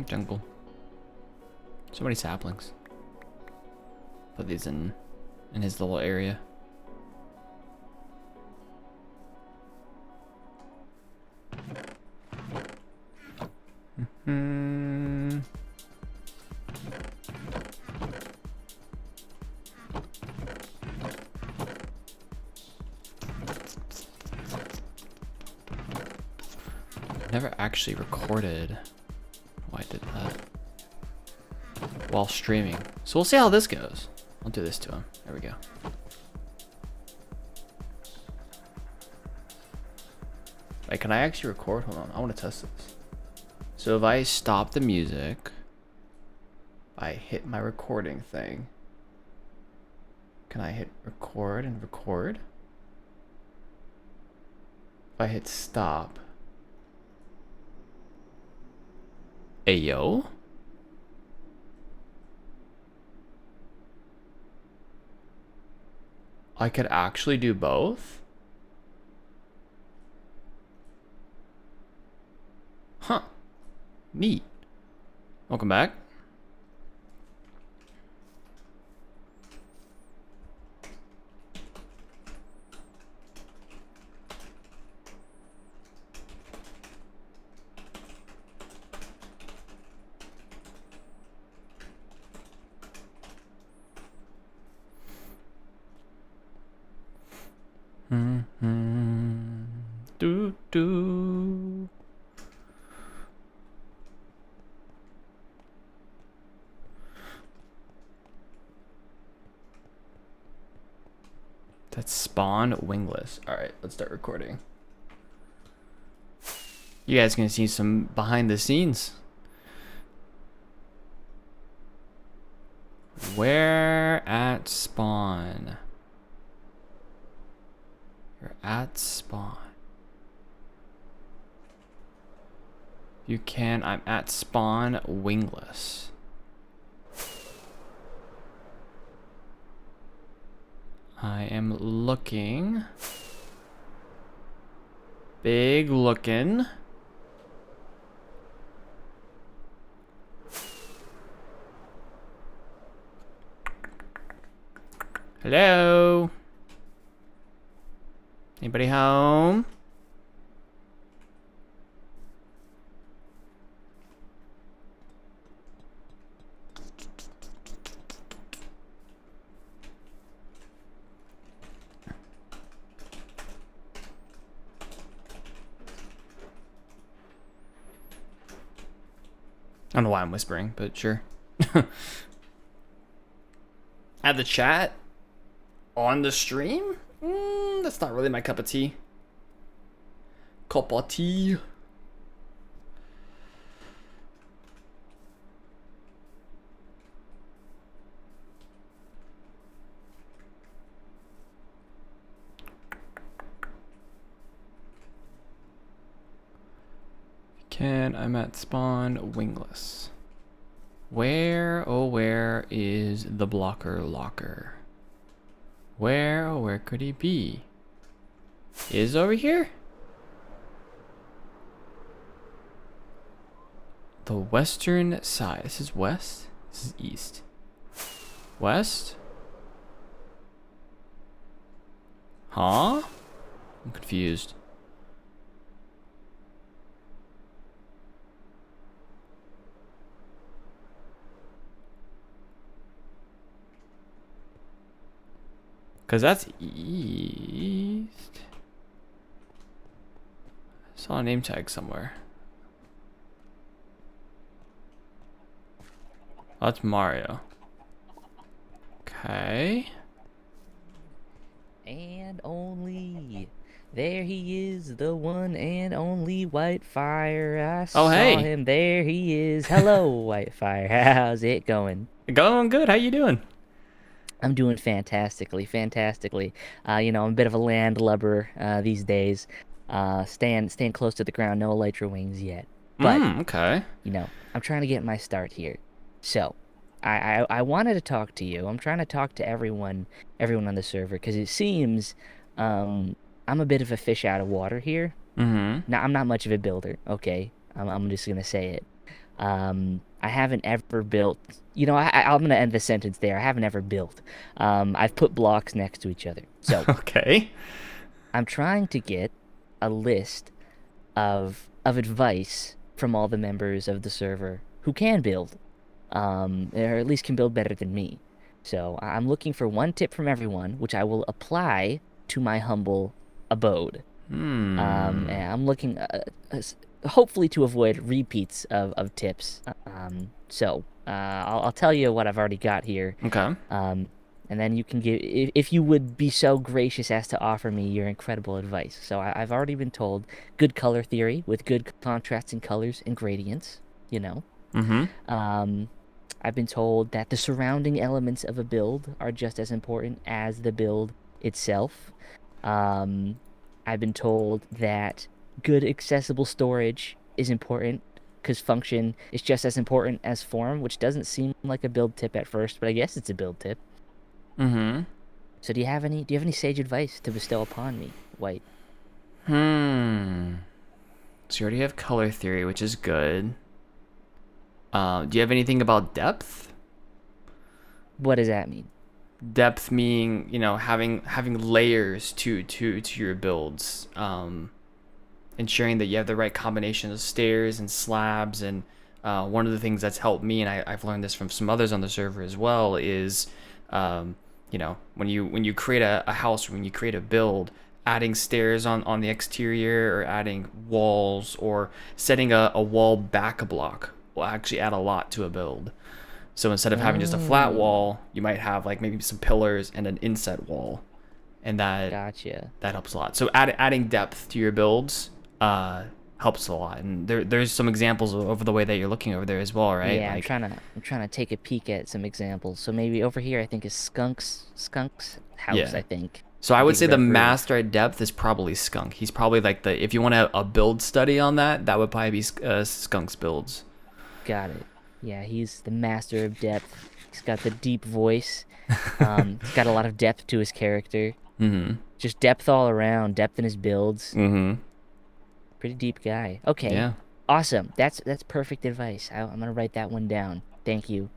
S2: Jungle. So many saplings. Put these in his little area. Never actually recorded why I did that while streaming. So we'll see how this goes. I'll do this to him. There we go. Wait, can I actually record? Hold on, I want to test this. So if I stop the music, I hit my recording thing. Can I hit record and record? If I hit stop. Ayo? I could actually do both? Neat. Welcome back. Do do. That's spawn wingless. All right, let's start recording. You guys gonna see some behind the scenes. Where at spawn? You're at spawn. You can. I'm at spawn wingless. I am looking. Big looking. Hello? Anybody home? I don't know why I'm whispering, but sure. Add the chat on the stream? That's not really my cup of tea. Cup of tea. I'm at spawn wingless. Where, oh where is the blocker locker? Where, oh where could he be? Is over here? The western side. This is west? This is east. West? Huh? I'm confused. Because that's east. I saw a name tag somewhere. Oh, that's Mario. Okay.
S5: And only. There he is, the one and only Whitefire. I saw
S2: hey.
S5: him. There he is. Hello, Whitefire. How's it going?
S2: Going good. How you doing?
S5: I'm doing fantastically. You know, I'm a bit of a landlubber these days. Staying close to the ground. No elytra wings yet. But
S2: okay.
S5: you know, I'm trying to get my start here. So, I wanted to talk to you. I'm trying to talk to everyone on the server because it seems I'm a bit of a fish out of water here. Now, I'm not much of a builder. Okay, I'm just gonna say it. I haven't ever built. You know, I'm gonna end the sentence there. I haven't ever built. I've put blocks next to each other. So
S2: okay.
S5: I'm trying to get a list of advice from all the members of the server who can build, or at least can build better than me. So I'm looking for one tip from everyone, which I will apply to my humble abode. And I'm looking, hopefully, to avoid repeats of tips. So I'll tell you what I've already got here.
S2: Okay.
S5: And then you can give, if you would be so gracious as to offer me your incredible advice. So I've already been told good color theory with good contrasting colors and gradients, you know. I've been told that the surrounding elements of a build are just as important as the build itself. I've been told that good accessible storage is important because function is just as important as form, which doesn't seem like a build tip at first, but I guess it's a build tip. So do you have any sage advice to bestow upon me, White?
S2: So you already have color theory, which is good. Do you have anything about depth?
S5: What does that mean?
S2: Depth meaning, you know, having layers to your builds, ensuring that you have the right combination of stairs and slabs. And one of the things that's helped me, and I've learned this from some others on the server as well, is you know, when you create a house, when you create a build, adding stairs on the exterior, or adding walls, or setting a wall back block will actually add a lot to a build. So instead of having just a flat wall, you might have like maybe some pillars and an inset wall, and that
S5: Gotcha.
S2: that helps a lot. So adding depth to your builds helps a lot. And there's some examples over the way that you're looking over there as well, right?
S5: Yeah,
S2: Like,
S5: I'm trying to take a peek at some examples. So maybe over here, I think is Skunk's house.
S2: Yeah.
S5: I think.
S2: so I would say the
S5: Big Red Roof.
S2: master at depth is probably Skunk. He's probably like the, if you want a build study on that, that would probably be Skunk's builds.
S5: Got it. Yeah, he's the master of depth. He's got the deep voice. He's got a lot of depth to his character.
S2: Mm-hmm.
S5: Just depth all around. Depth in his builds.
S2: Mm-hmm.
S5: Pretty deep guy. Okay.
S2: Yeah.
S5: Awesome. That's perfect advice. I'm gonna write that one down. Thank you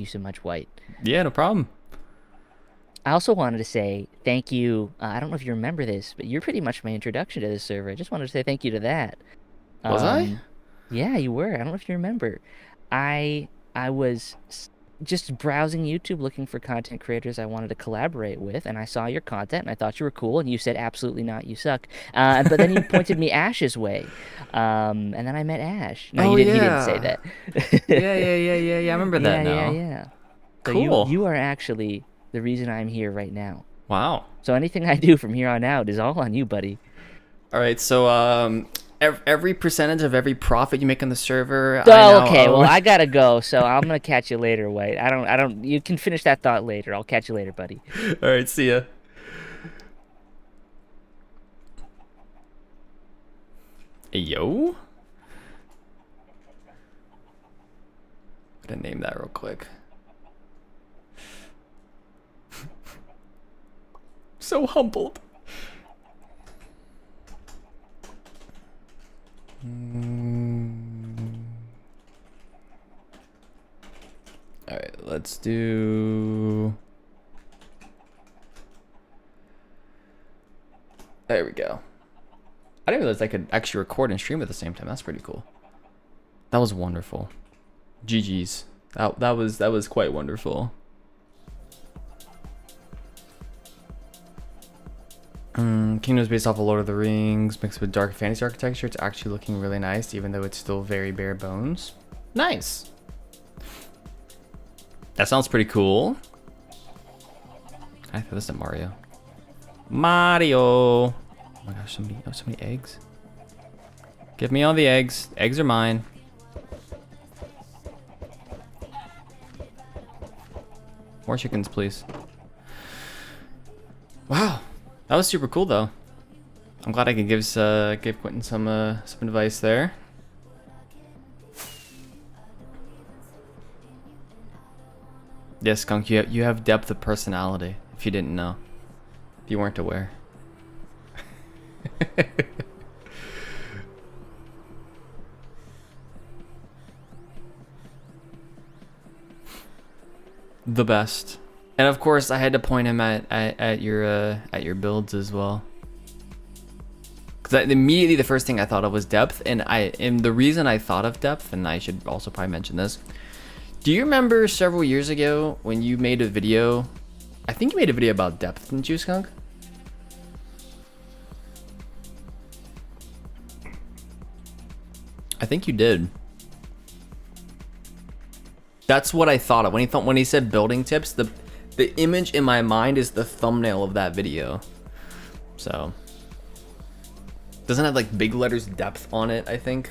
S5: so much, White.
S2: Yeah, no problem.
S5: I also wanted to say thank you. I don't know if you remember this, but you're pretty much my introduction to this server. I just wanted to say thank you to that.
S2: Was I?
S5: Yeah, you were. I don't know if you remember. I was just browsing YouTube looking for content creators I wanted to collaborate with, and I saw your content, and I thought you were cool, and you said, absolutely not, you suck. But then you pointed me Ash's way, and then I met Ash. No,
S2: Oh,
S5: you didn't say
S2: yeah.
S5: that.
S2: Yeah. I remember that now.
S5: Yeah. So
S2: Cool.
S5: you are actually the reason I'm here right now.
S2: Wow.
S5: So anything I do from here on out is all on you, buddy.
S2: All right. So every percentage of every profit you make on the server. I
S5: Oh,
S2: now
S5: okay.
S2: own-
S5: Well, I gotta go, so I'm gonna catch you later, White. I don't. You can finish that thought later. I'll catch you later, buddy.
S2: All right. See ya. Hey, yo. I'm gonna name that real quick. So humbled. All right, let's do. There we go. I didn't realize I could actually record and stream at the same time. That's pretty cool. That was wonderful. GG's. That was quite wonderful. Kingdom's based off of Lord of the Rings mixed with dark fantasy architecture. It's actually looking really nice, even though it's still very bare bones. Nice. That sounds pretty cool. I thought this is Mario. Mario. Oh my gosh, so many eggs. Give me all the eggs. Eggs are mine. More chickens, please. Wow. That was super cool, though. I'm glad I could give Quentin some advice there. Yes, Skunk, you have depth of personality. If you didn't know, if you weren't aware. The best. And of course, I had to point him at your builds as well. Because immediately the first thing I thought of was depth, and the reason I thought of depth, and I should also probably mention this. Do you remember several years ago when you made a video? I think you made a video about depth, didn't you, Skunk? I think you did. That's what I thought of when he said building tips. The image in my mind is the thumbnail of that video. So doesn't have like big letters depth on it, I think.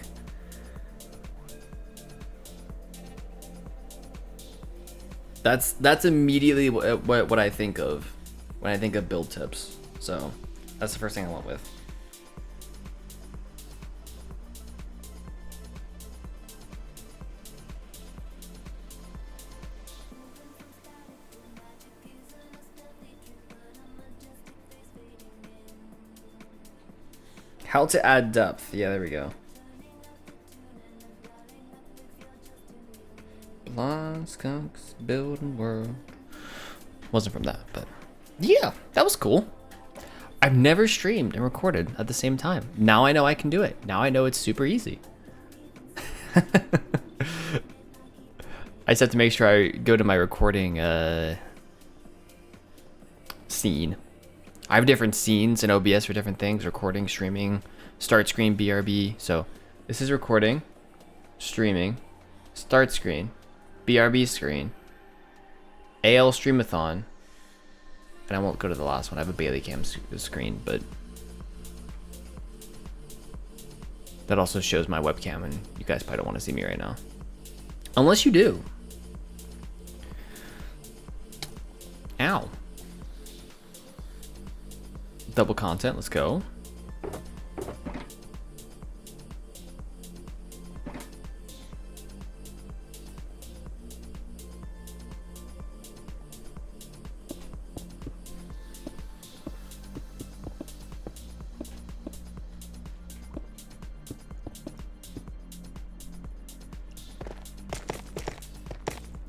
S2: That's immediately what I think of when I think of build tips. So that's the first thing I went with. How to add depth. Yeah, there we go. Blind skunks building world. Wasn't from that, but yeah, that was cool. I've never streamed and recorded at the same time. Now I know I can do it. Now I know it's super easy. I just have to make sure I go to my recording scene. I have different scenes in OBS for different things: recording, streaming, start screen, BRB. So this is recording, streaming, start screen, BRB screen, AL Streamathon, and I won't go to the last one. I have a Bailey Cam screen, but that also shows my webcam, and you guys probably don't want to see me right now. Unless you do. Ow. Double content, let's go.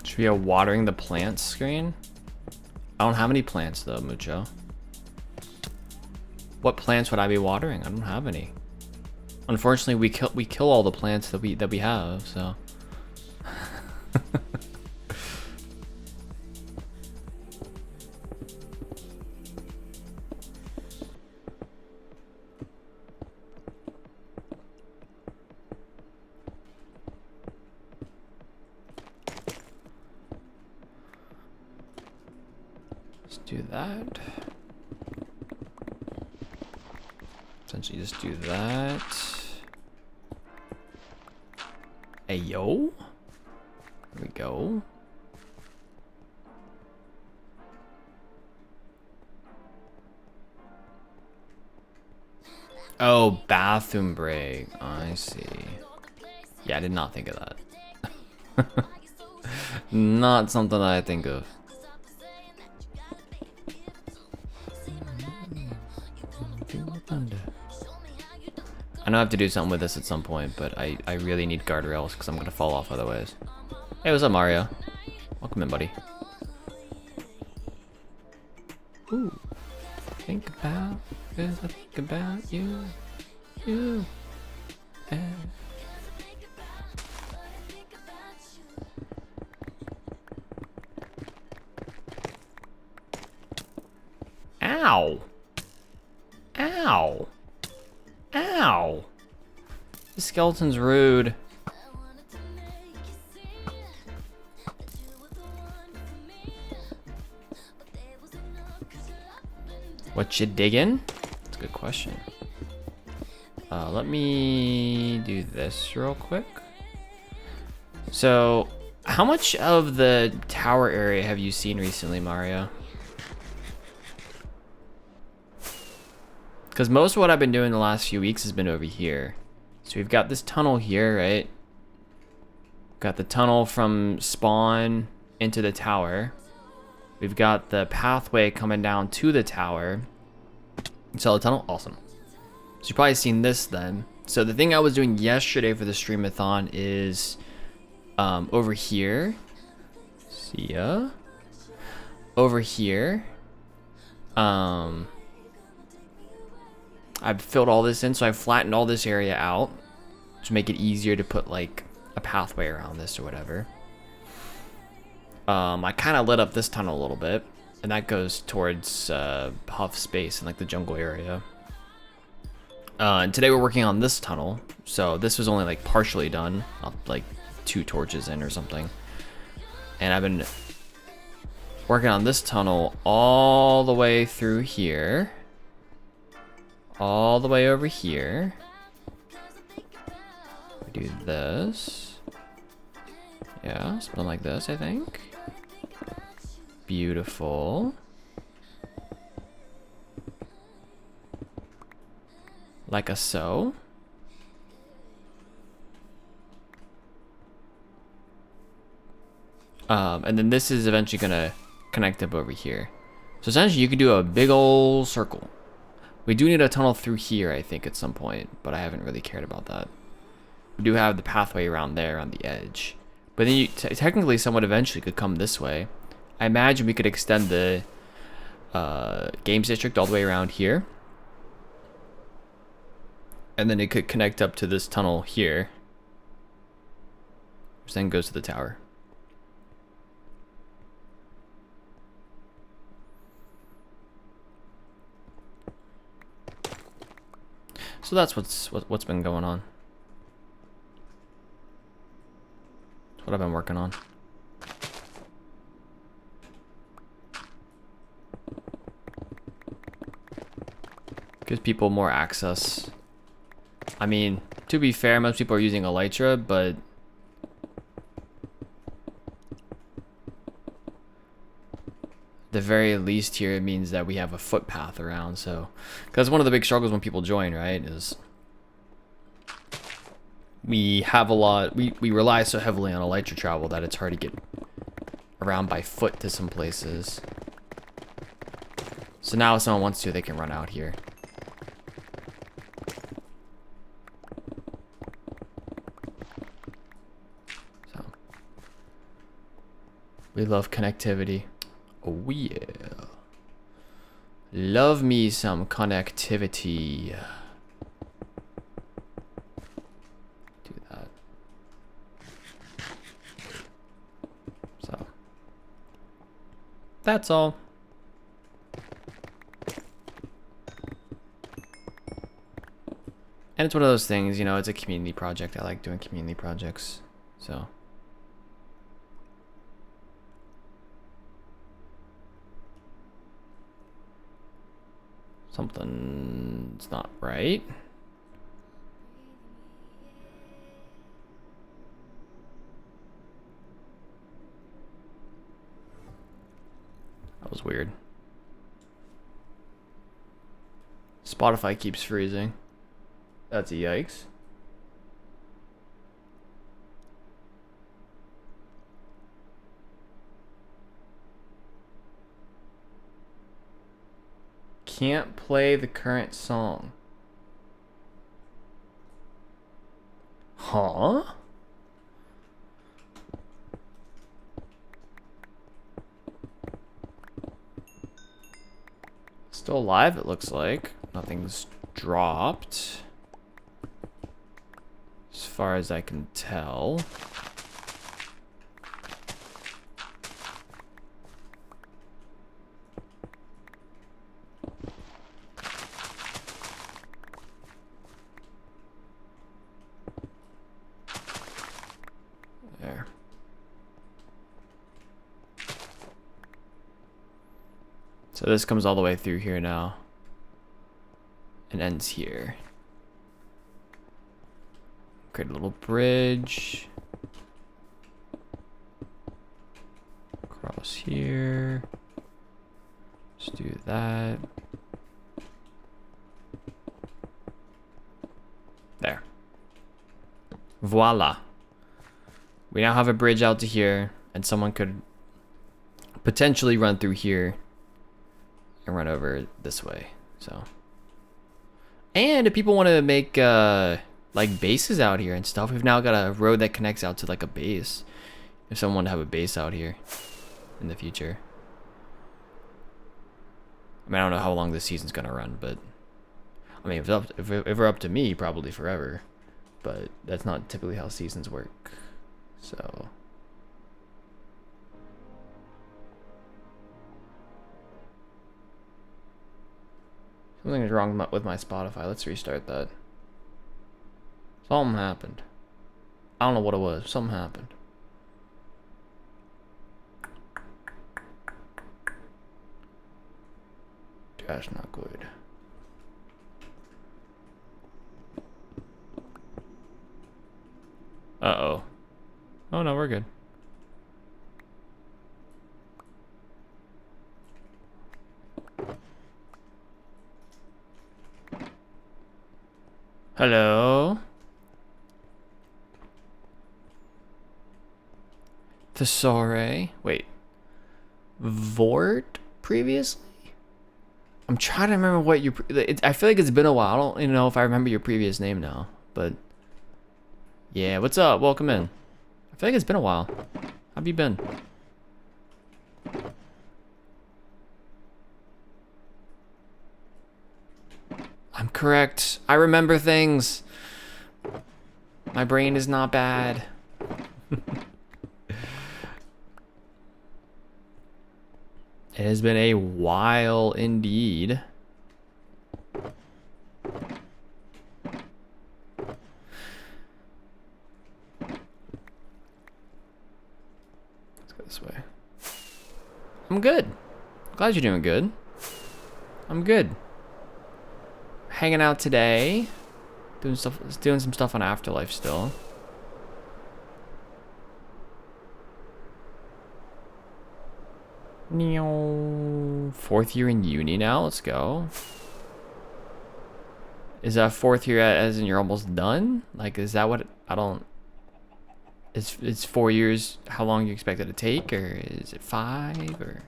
S2: Should be a watering the plants screen? I don't have any plants though, Mucho. What plants would I be watering? I don't have any. Unfortunately, we kill all the plants that we have, so. Let's do that. Essentially just do that. Hey, yo. There we go. Oh, bathroom break. I see. Yeah, I did not think of that. Not something that I think of. I know I have to do something with this at some point, but I really need guardrails because I'm going to fall off otherwise. Hey, what's up, Mario? Welcome in, buddy. Ooh. Think about this, I think about you. You. And ow. Ow. Ow. The skeleton's rude. What you digging? That's a good question. Let me do this real quick. So, how much of the tower area have you seen recently, Mario? Because most of what I've been doing the last few weeks has been over here. So we've got this tunnel here, right? Got the tunnel from spawn into the tower. We've got the pathway coming down to the tower. You saw the tunnel? Awesome. So you've probably seen this then. So the thing I was doing yesterday for the streamathon is over here. See ya. Over here. I've filled all this in, so I've flattened all this area out to make it easier to put like a pathway around this or whatever. I kind of lit up this tunnel a little bit, and that goes towards Huff space and like the jungle area. And today we're working on this tunnel, so this was only like partially done, like 2 torches in or something. And I've been working on this tunnel all the way through here. All the way over here. We do this. Yeah, something like this, I think. Beautiful. Like a so. And then this is eventually gonna connect up over here. So essentially you could do a big old circle. We do need a tunnel through here, I think, at some point, but I haven't really cared about that. We do have the pathway around there on the edge. But then you technically someone eventually could come this way. I imagine we could extend the games district all the way around here. And then it could connect up to this tunnel here. Which then goes to the tower. So that's what's been going on. That's what I've been working on. Gives people more access. I mean, to be fair, most people are using Elytra, but the very least here, it means that we have a footpath around. So, because one of the big struggles when people join, right, is we have a lot, we rely so heavily on Elytra travel that it's hard to get around by foot to some places. So now if someone wants to, they can run out here. So we love connectivity. Oh yeah. Love me some connectivity. Do that. So that's all. And it's one of those things, you know, it's a community project. I like doing community projects. So something's not right. That was weird. Spotify keeps freezing. That's a yikes. Can't play the current song. Huh? Still alive, it looks like. Nothing's dropped. As far as I can tell. There. So this comes all the way through here now. And ends here. Create a little bridge. Across here. Let's do that. There. Voila. We now have a bridge out to here, and someone could potentially run through here and run over this way. So, and if people want to make like bases out here and stuff, we've now got a road that connects out to like a base. If someone wanted to have a base out here in the future. I mean, I don't know how long this season's gonna run, but I mean, if we're up to me, probably forever. But that's not typically how seasons work. So something is wrong with my Spotify. Let's restart that. Something happened. I don't know what it was. Something happened. That's not good. Uh-oh. Oh no, we're good. Hello? Thesaurus. Wait. Vort previously? I'm trying to remember what you... I feel like it's been a while. I don't even know if I remember your previous name now. But... yeah, what's up? Welcome in. I feel like it's been a while. How have you been? I'm correct. I remember things. My brain is not bad. It has been a while indeed. Let's go this way. I'm good. Glad you're doing good. I'm good. Hanging out today. Doing some stuff on AfterLife still. Fourth year in uni now. Let's go. Is that fourth year as in you're almost done? Like, is that what I don't? It's 4 years. How long you expect it to take, or is it 5, or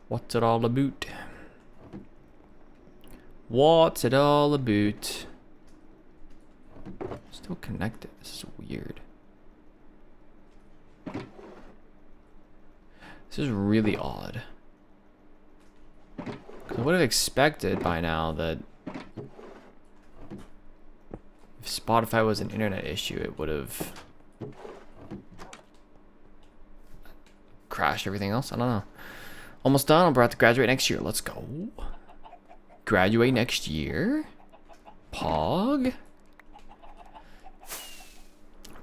S2: what's it all about? What's it all about? Still connected. This is weird. This is really odd. 'Cause I would have expected by now that if Spotify was an internet issue, it would have crashed everything else. I don't know. Almost done. I'm about to graduate next year. Let's go. Graduate next year. Pog.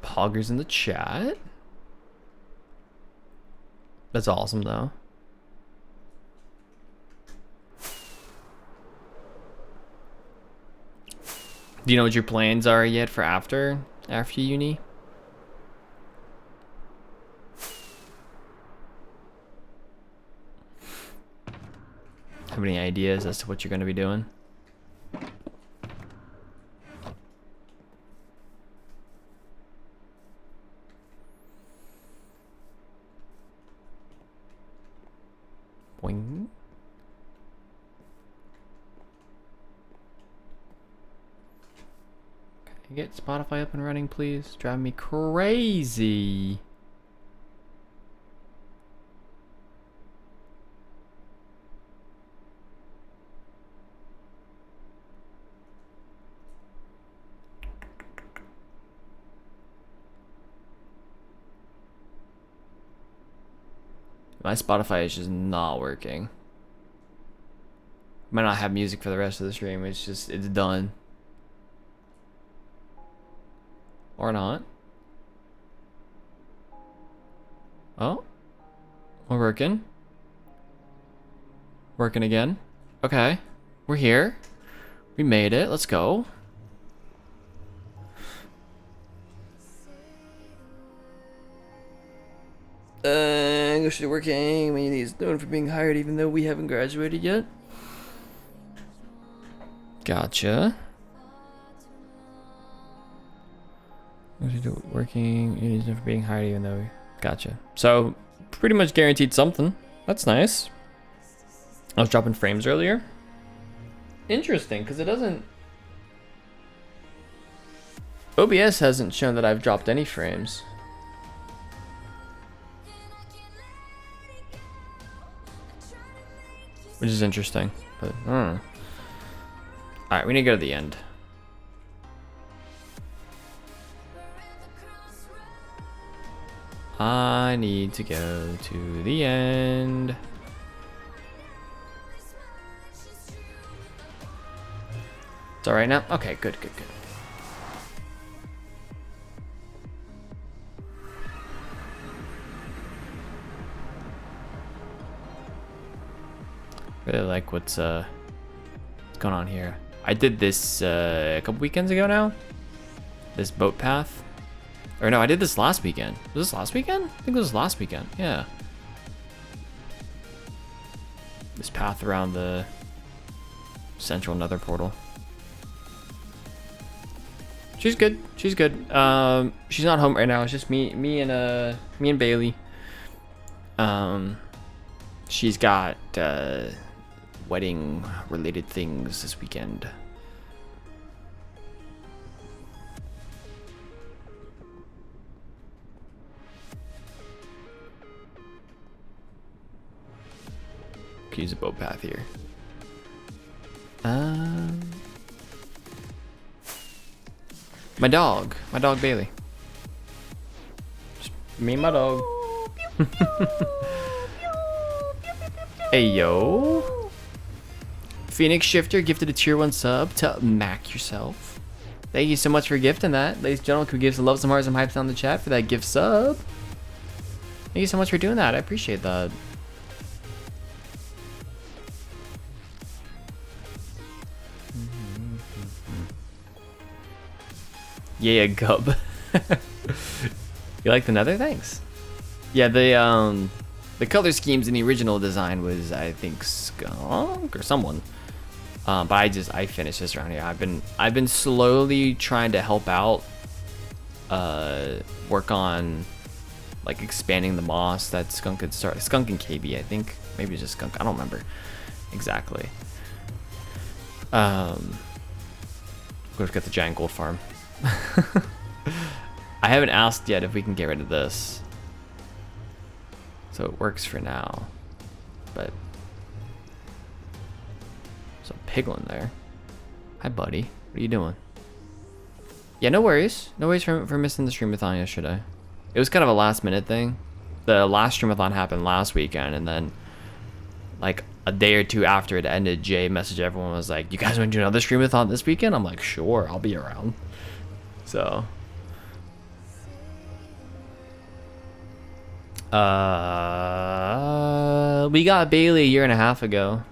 S2: Poggers in the chat. That's awesome, though. Do you know what your plans are yet for after uni? Have any ideas as to what you're going to be doing? Boing. Can I get Spotify up and running, please? Drive me crazy. My Spotify is just not working. Might not have music for the rest of the stream. It's just, it's done. Or not. Oh. We're working. Working again. Okay. We're here. We made it. Let's go. English is working. I mean, he's known for being hired even though we haven't graduated yet. Gotcha. Working. He's known for being hired even though. Gotcha. So, pretty much guaranteed something. That's nice. I was dropping frames earlier. Interesting, because it doesn't. OBS hasn't shown that I've dropped any frames. Which is interesting, but I don't know. Alright, we need to go to the end. I need to go to the end. It's alright now? Okay, good, good, good. Really like what's going on here. I did this a couple weekends ago now. This boat path. Or no, I did this last weekend. Was this last weekend? I think it was last weekend. Yeah. This path around the central nether portal. She's good. She's good. She's not home right now. It's just me and Bailey. She's got wedding related things this weekend. Could use a boat path here. My dog Bailey. Just me and my dog. Hey yo. Phoenix Shifter gifted a tier 1 sub to Mac yourself. Thank you so much for gifting that. Ladies and gentlemen, could we give some love, some hearts, some hypes down the chat for that gift sub? Thank you so much for doing that. I appreciate that. Yeah, Gub. You like the nether? Thanks. Yeah, the color schemes in the original design was, I think, Skunk or someone. But I finished this around here. I've been slowly trying to help out, work on like expanding the moss that Skunk could start. Skunk and KB, I think. Maybe it's just Skunk. I don't remember exactly. Of course, got the giant gold farm. I haven't asked yet if we can get rid of this, so it works for now. But so piglin there. Hi, buddy. What are you doing? Yeah, no worries. No worries for missing the streamathon yesterday. It was kind of a last minute thing. The last streamathon happened last weekend, and then like a day or two after it ended, Jay messaged everyone, was like, "You guys want to do another streamathon this weekend?" I'm like, "Sure, I'll be around." So we got Bailey a year and a half ago,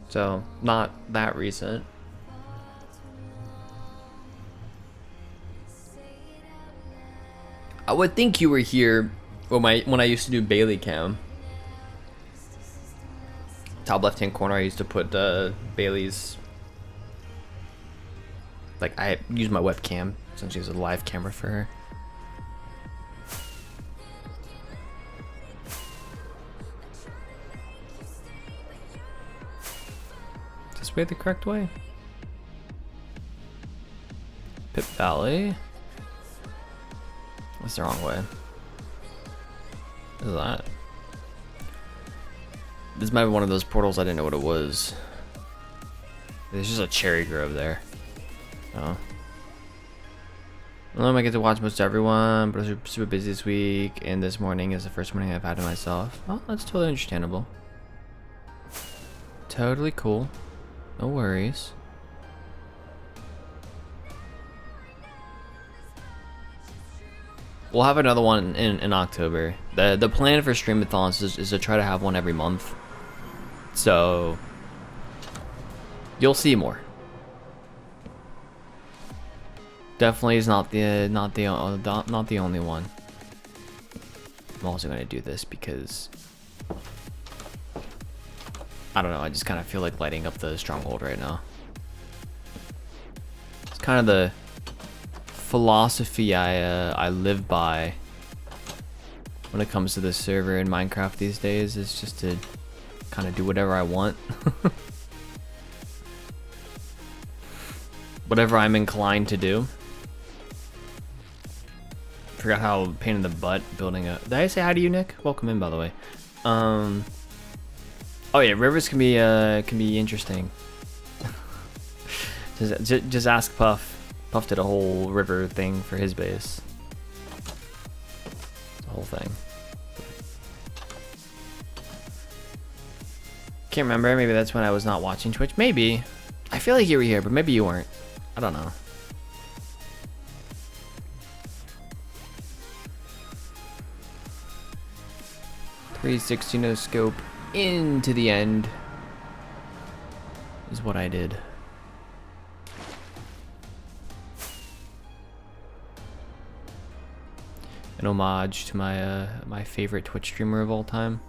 S2: so not that recent. I would think you were here when I used to do Bailey cam. Top left hand corner, I used to put Bailey's, like, I use my webcam since she's a live camera for her. Is this way the correct way? Pip Valley. What's the wrong way? What is that? This might be one of those portals I didn't know what it was. There's just a cherry grove there. Oh. Well, I get to watch most everyone, but I was super busy this week, and this morning is the first morning I've had to myself. Oh, that's totally understandable. Totally cool. No worries. We'll have another one in October. The plan for streamathons is to try to have one every month. So you'll see more. Definitely is not the only one. I'm also gonna do this because I don't know. I just kind of feel like lighting up the stronghold right now. It's kind of the philosophy I live by when it comes to this server in Minecraft these days, is just to kind of do whatever I want. Whatever I'm inclined to do. Forgot how pain in the butt building a... Did I say hi to you, Nick? Welcome in, by the way. Oh yeah, rivers can be interesting. just ask Puff. Puff did a whole river thing for his base. The whole thing. Can't remember. Maybe that's when I was not watching Twitch. Maybe. I feel like you were here, but maybe you weren't. I don't know. .360 no scope into the end is what I did. An homage to my my favorite Twitch streamer of all time.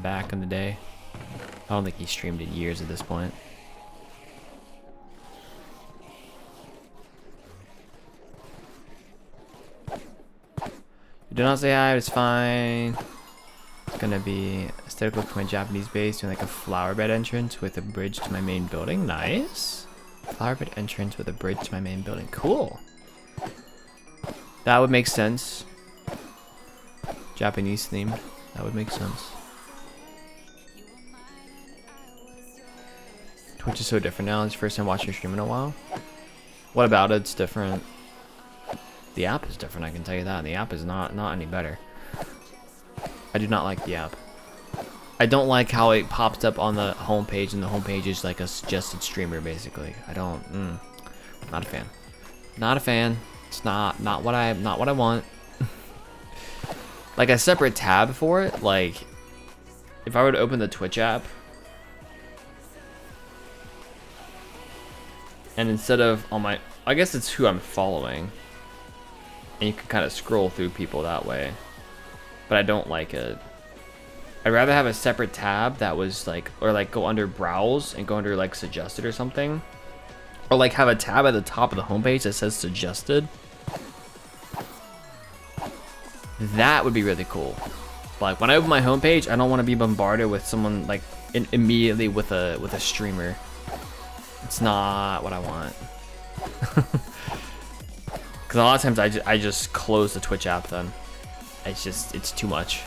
S2: Back in the day. I don't think he streamed in years at this point. Do not say hi, it's fine. It's gonna be aesthetic look for my Japanese base, doing like a flower bed entrance with a bridge to my main building. Nice. Flower bed entrance with a bridge to my main building. Cool. That would make sense. Japanese theme. That would make sense. Twitch is so different now. It's the first time watching your stream in a while. What about it? It's different. The app is different, I can tell you that. The app is not any better. I do not like the app. I don't like how it pops up on the homepage, and the homepage is like a suggested streamer, basically. I don't. Not a fan. Not a fan. It's not what I want. Like a separate tab for it. Like if I were to open the Twitch app, and instead of on my, I guess it's who I'm following, and you can kind of scroll through people that way. But I don't like it. I'd rather have a separate tab that was like, or like go under browse and go under like suggested or something. Or like have a tab at the top of the homepage that says suggested. That would be really cool. Like when I open my homepage, I don't want to be bombarded with someone like immediately with a streamer. It's not what I want. Because a lot of times I just close the Twitch app then. It's too much.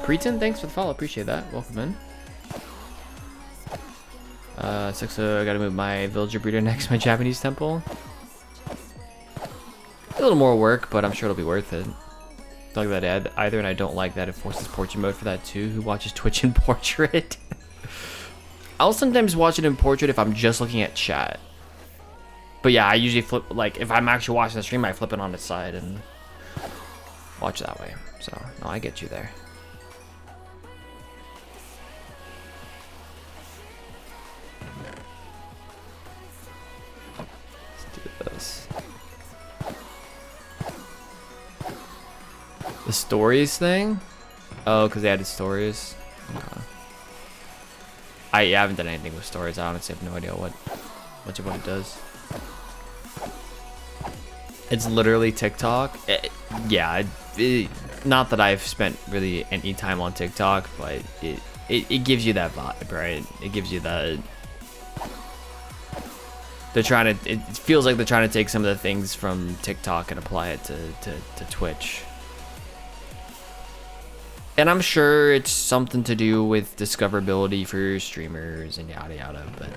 S2: Preeton, thanks for the follow. Appreciate that. Welcome in. Sexo, I gotta move my villager breeder next to my Japanese temple. A little more work, but I'm sure it'll be worth it. Don't like that either, and I don't like that it forces portrait mode for that too. Who watches Twitch in portrait? I'll sometimes watch it in portrait if I'm just looking at chat. But yeah, I usually flip, like if I'm actually watching the stream, I flip it on its side and watch that way. So, no, I get you there. Let's do this. The stories thing? Oh, because they added stories. Okay. I haven't done anything with stories. I honestly have no idea what much of what it does. It's literally TikTok. Not that I've spent really any time on TikTok, but it gives you that vibe, right? It gives you that. They're trying to. It feels like they're trying to take some of the things from TikTok and apply it to Twitch. And I'm sure it's something to do with discoverability for streamers and yada yada, but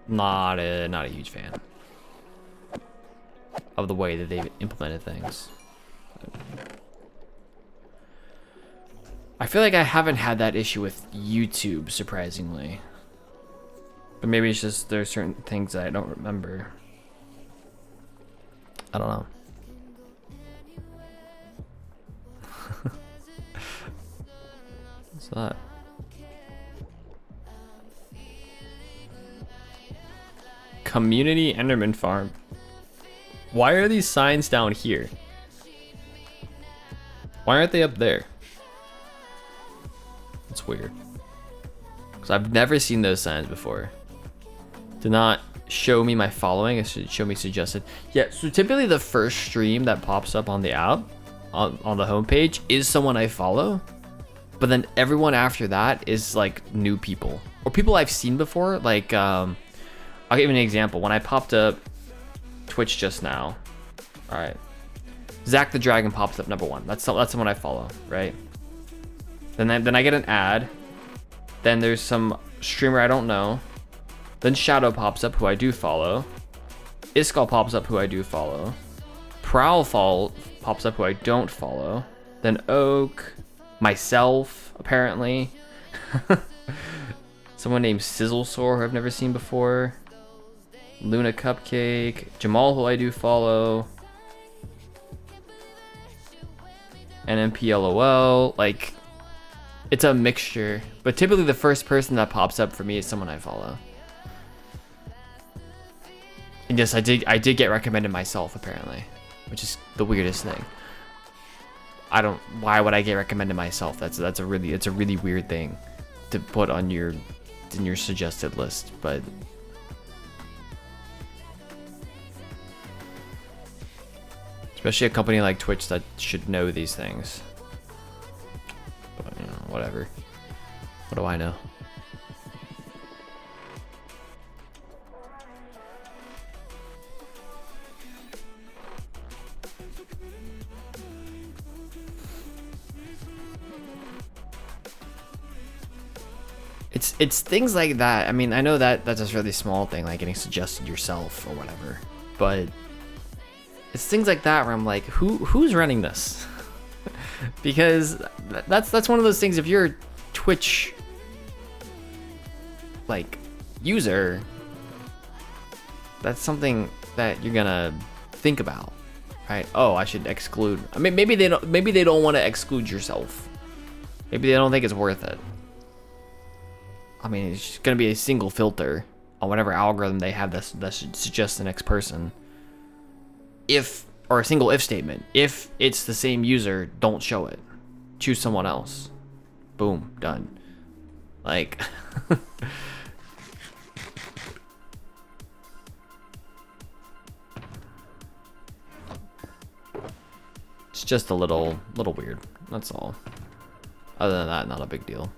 S2: not a huge fan of the way that they've implemented things. I feel like I haven't had that issue with YouTube, surprisingly. But maybe it's just there's certain things that I don't remember. I don't know. What's that? Community Enderman Farm. Why are these signs down here? Why aren't they up there? It's weird. Because I've never seen those signs before. Do not show me my following. It should show me suggested. Yeah, so typically the first stream that pops up on the app, on the homepage, is someone I follow. But then everyone after that is like new people. Or people I've seen before. Like, I'll give you an example. When I popped up Twitch just now. Alright. Zach the Dragon pops up #1. That's someone I follow, right? Then I get an ad. Then there's some streamer I don't know. Then Shadow pops up, who I do follow. Iskall pops up, who I do follow. Prowl pops up, who I don't follow. Then Oak. Myself, apparently. Someone named Sizzlesaur, who I've never seen before. Luna Cupcake. Jamal, who I do follow. NMPLOL. Like, it's a mixture. But typically the first person that pops up for me is someone I follow. And yes, I did get recommended myself, apparently. Which is the weirdest thing. Why would I get recommended myself? It's a really weird thing to put on your suggested list, but especially a company like Twitch that should know these things. whatever. What do I know? It's things like that. I mean, I know that that's a really small thing, like getting suggested yourself or whatever, but it's things like that where I'm like, who's running this? Because that's one of those things. If you're a Twitch like user, that's something that you're gonna think about, right? Oh, I should exclude. I mean, maybe they don't want to exclude yourself. Maybe they don't think it's worth it. I mean, it's just gonna be a single filter on whatever algorithm they have that should suggest the next person. Or a single if statement. If it's the same user, don't show it. Choose someone else. Boom, done. Like, it's just a little weird. That's all. Other than that, not a big deal.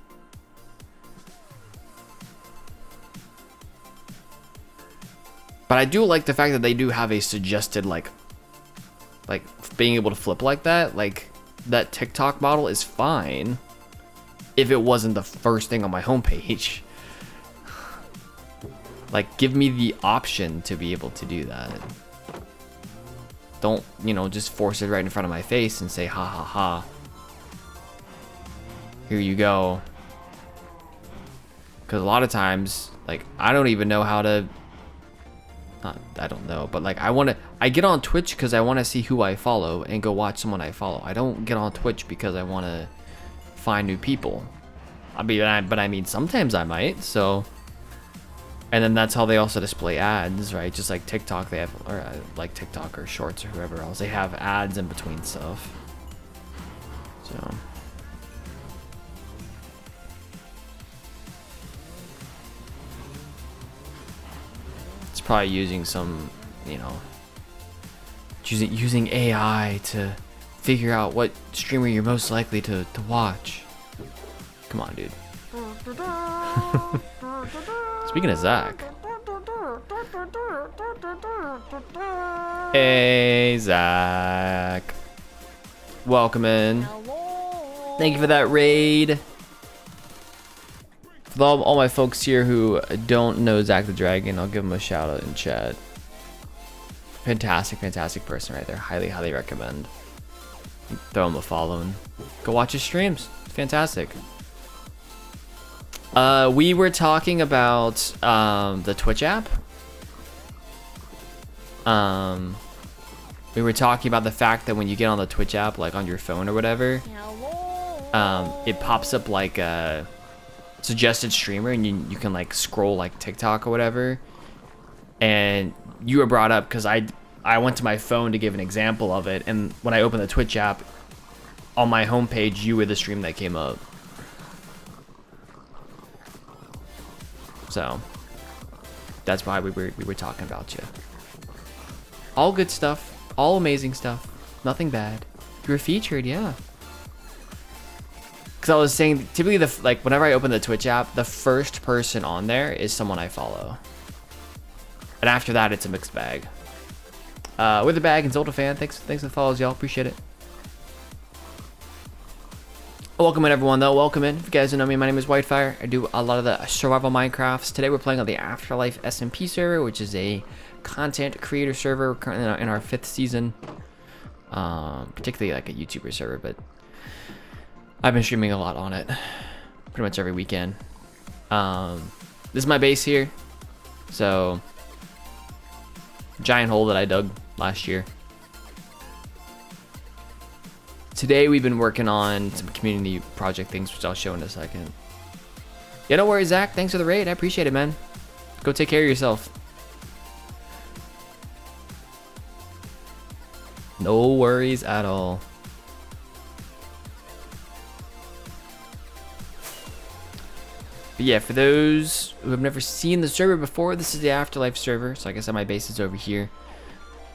S2: But I do like the fact that they do have a suggested like being able to flip like that. Like that TikTok model is fine if it wasn't the first thing on my homepage. Like, give me the option to be able to do that. Don't, just force it right in front of my face and say, ha ha ha. Here you go. Because a lot of times, like, I don't even know how to... I don't know, but like I get on Twitch because I want to see who I follow and go watch someone I follow. I don't get on Twitch because I want to find new people. I mean, sometimes I might. So, and then that's how they also display ads, right? Just like TikTok, they have, or like TikTok or Shorts or whoever else, they have ads in between stuff. So. Probably using some, using AI to figure out what streamer you're most likely to watch. Come on, dude. Speaking of Zach. Hey, Zach. Welcome in. Thank you for that raid. For all my folks here who don't know Zach the Dragon, I'll give him a shout out in chat. Fantastic person right there. Highly recommend. Throw him a follow and go watch his streams. It's fantastic. We were talking about the Twitch app. We were talking about the fact that when you get on the Twitch app, like on your phone or whatever, it pops up like a suggested streamer, and you can like scroll like TikTok or whatever. And you were brought up because I went to my phone to give an example of it, and when I opened the Twitch app on my homepage, you were the stream that came up. So that's why we were talking about you. All good stuff, all amazing stuff, nothing bad. You were featured, yeah. Because I was saying, typically, whenever I open the Twitch app, the first person on there is someone I follow. And after that, it's a mixed bag. With the bag and Zolta fan, thanks for the follows, y'all. Appreciate it. Welcome in, everyone, though. Welcome in. If you guys don't know me, my name is Whitefire. I do a lot of the survival Minecrafts. Today, we're playing on the AfterLife SMP server, which is a content creator server. We're currently in our 5th season. Particularly like a YouTuber server, but I've been streaming a lot on it, pretty much every weekend. This is my base here. So, giant hole that I dug last year. Today we've been working on some community project things, which I'll show in a second. Yeah, no worries, Zach. Thanks for the raid. I appreciate it, man. Go take care of yourself. No worries at all. But yeah, for those who have never seen the server before, this is the AfterLife server. So like I said, my base is over here.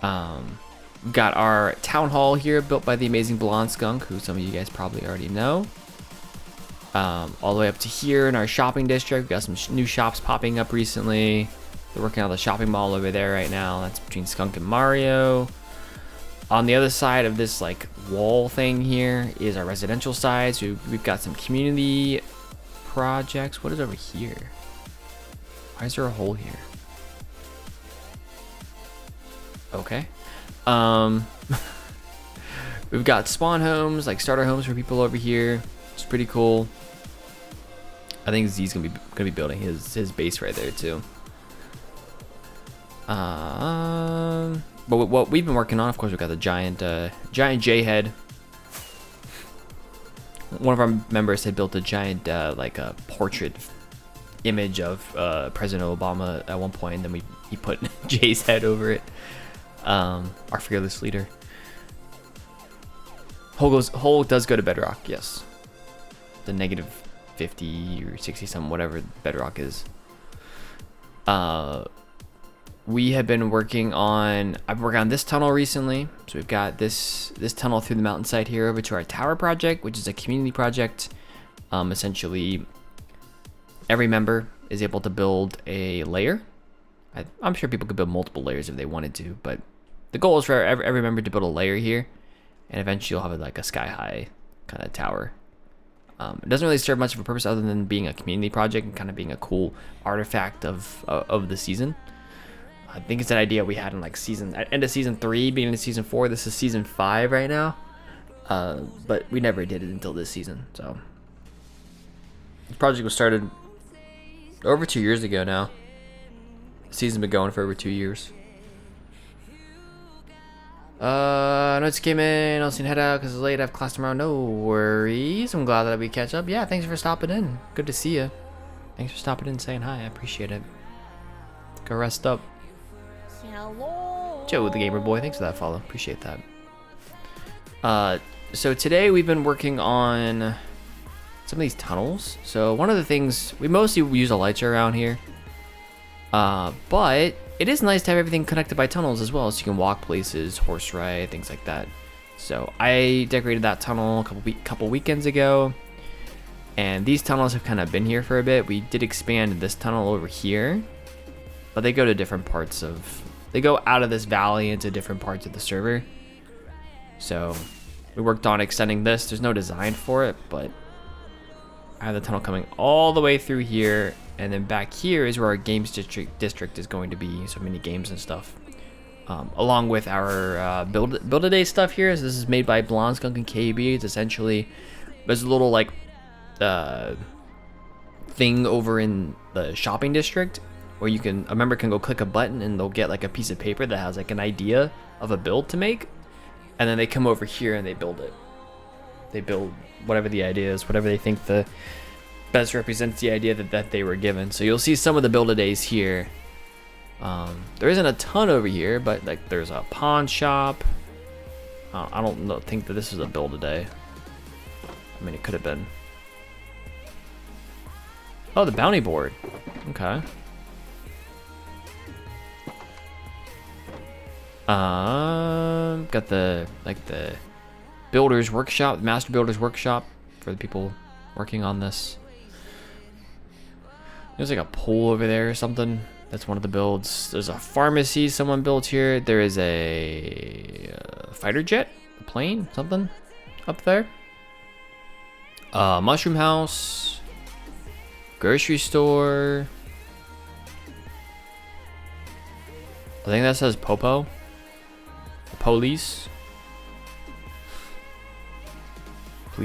S2: Got our town hall here, built by the amazing Blonde Skunk, who some of you guys probably already know. All the way up to here in our shopping district. We've got some new shops popping up recently. They're working on the shopping mall over there right now. That's between Skunk and Mario. On the other side of this like wall thing here is our residential side. So we've got some community projects. What is over here? Why is there a hole here? Okay. We've got spawn homes, like starter homes for people over here. It's pretty cool. I think Z's gonna be building his base right there too. But what we've been working on, of course, we've got the giant J head. One of our members had built a giant like a portrait image of President Obama at one point, and then he put Jay's head over it. Our fearless leader. Hole does go to bedrock, yes. The negative 50 or 60 something, whatever bedrock is. We have been working on, I've worked on this tunnel recently. So we've got this tunnel through the mountainside here over to our tower project, which is a community project. Essentially, every member is able to build a layer. I'm sure people could build multiple layers if they wanted to, but the goal is for every member to build a layer here, and eventually you'll have like a sky high kind of tower. It doesn't really serve much of a purpose other than being a community project and kind of being a cool artifact of the season. I think it's an idea we had in like end of season 3, beginning of season 4. This is season 5 right now, but we never did it until this season. So this project was started over 2 years ago now. The season's been going for over 2 years. Notes came in. I'll see head out because it's late. I have class tomorrow. No worries. I'm glad that we catch up. Yeah, thanks for stopping in. Good to see you. Thanks for stopping in and saying hi. I appreciate it. Go rest up.
S3: Hello.
S2: Joe, the gamer boy. Thanks for that follow. Appreciate that. So today we've been working on some of these tunnels. So one of the things, we mostly use a lights around here. But it is nice to have everything connected by tunnels as well, so you can walk places, horse ride, things like that. So I decorated that tunnel a couple weekends ago, and these tunnels have kind of been here for a bit. We did expand this tunnel over here, but they go to different parts of, they go out of this valley into different parts of the server. So we worked on extending this. There's no design for it, but I have the tunnel coming all the way through here. And then back here is where our games district is going to be, so mini games and stuff. Along with our build-a-day stuff here. So this is made by Blonde Skunk and KB. It's essentially, there's a little like thing over in the shopping district where a member can go click a button and they'll get like a piece of paper that has like an idea of a build to make, and then they come over here and they build it. They build whatever the idea is, whatever they think the best represents the idea that they were given. So you'll see some of the build-a-days here. There isn't a ton over here, but like there's a pawn shop. I don't think that this is a build-a-day. I mean, it could have been. Oh, the bounty board. Okay. Got the builder's workshop, master builder's workshop for the people working on this. There's like a pool over there or something. That's one of the builds. There's a pharmacy someone built here. There is a fighter jet, a plane, something up there. Mushroom house, grocery store. I think that says Popo. The police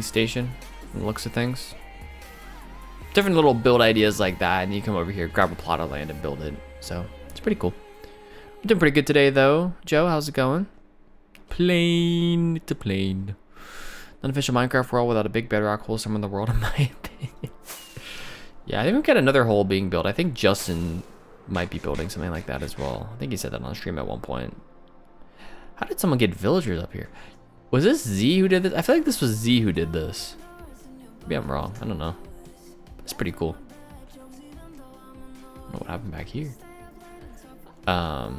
S2: station, from the looks of things. Different little build ideas like that, and you come over here, grab a plot of land and build it. So it's pretty cool. I'm doing pretty good today though. Joe, how's it going? Plane to plane. Unofficial Minecraft world without a big bedrock hole somewhere in the world, in my opinion. Yeah, I think we've got another hole being built. I think Justin might be building something like that as well. I think he said that on stream at one point. How did someone get villagers up here? Was this Z who did this? I feel like this was Z who did this. Maybe I'm wrong. I don't know. It's pretty cool. I don't know what happened back here. But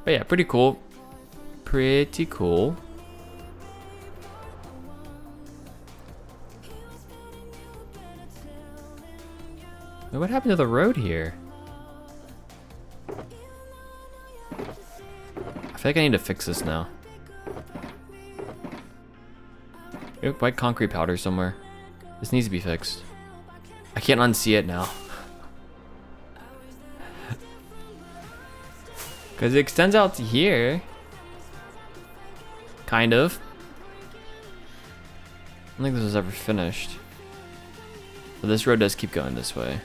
S2: yeah, pretty cool. Pretty cool. Wait, what happened to the road here? I feel like I need to fix this now. White concrete powder somewhere. This needs to be fixed. I can't unsee it now. Because it extends out to here. Kind of. I don't think this was ever finished. But this road does keep going this way.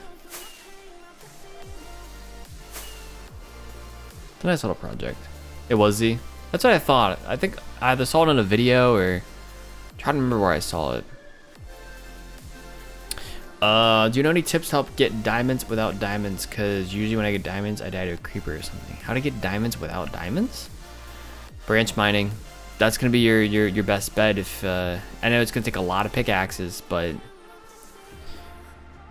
S2: It's a nice little project. It was Z. That's what I thought. I think I either saw it in a video or trying to remember where I saw it. Do you know any tips to help get diamonds without diamonds? Because usually when I get diamonds, I die to a creeper or something. How to get diamonds without diamonds? Branch mining. That's gonna be your best bet. If I know it's gonna take a lot of pickaxes, but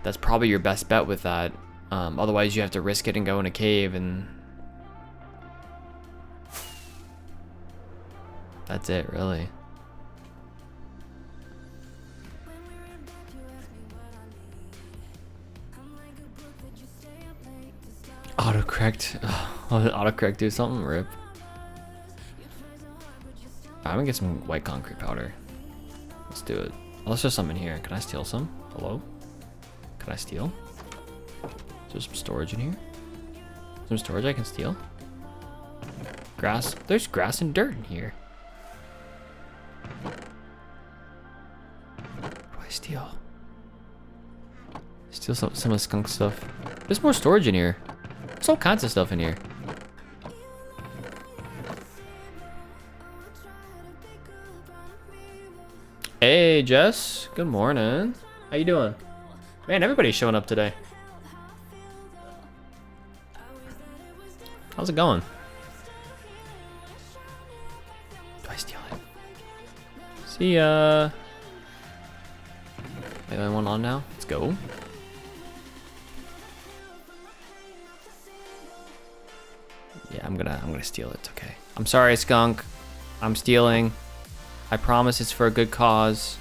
S2: that's probably your best bet with that. Otherwise, you have to risk it and go in a cave, and that's it, really. Autocorrect. Autocorrect do something? Rip. I'm gonna get some white concrete powder. Let's do it. Oh, let's just some in here. Can I steal some? Hello? Can I steal? Is there some storage in here? Some storage I can steal? Grass. There's grass and dirt in here. What do I steal? Steal some of the skunk stuff. There's more storage in here. There's all kinds of stuff in here. Hey Jess, good morning. How you doing? Man, everybody's showing up today. How's it going? Do I steal it? See ya. The only one on now. Let's go. Yeah, I'm gonna steal it. It's okay. I'm sorry, skunk. I'm stealing. I promise it's for a good cause.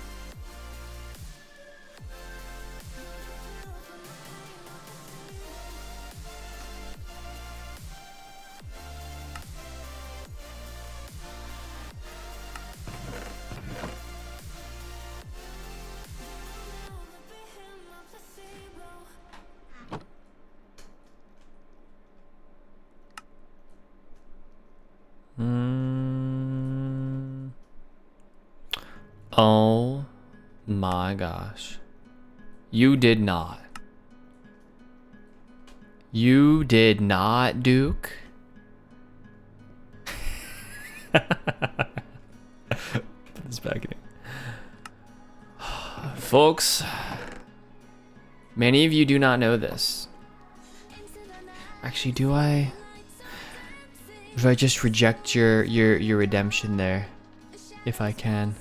S2: Oh my gosh. You did not. You did not, Duke. Put this back in. Folks, many of you do not know this. Actually, do I? Do I just reject your redemption there? If I can.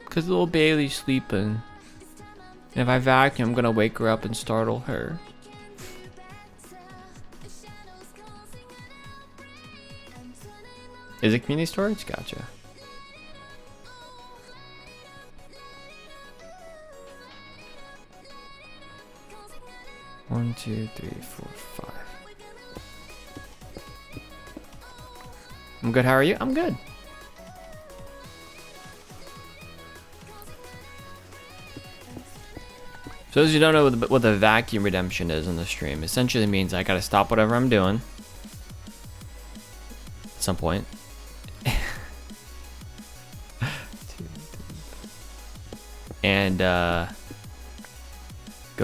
S2: Because little Bailey's sleeping. And if I vacuum, I'm gonna wake her up and startle her. Is it community storage? Gotcha. One, two, three, four, five. I'm good. How are you? I'm good. So those who don't know what the vacuum redemption is in the stream, essentially means I gotta stop whatever I'm doing at some point. And go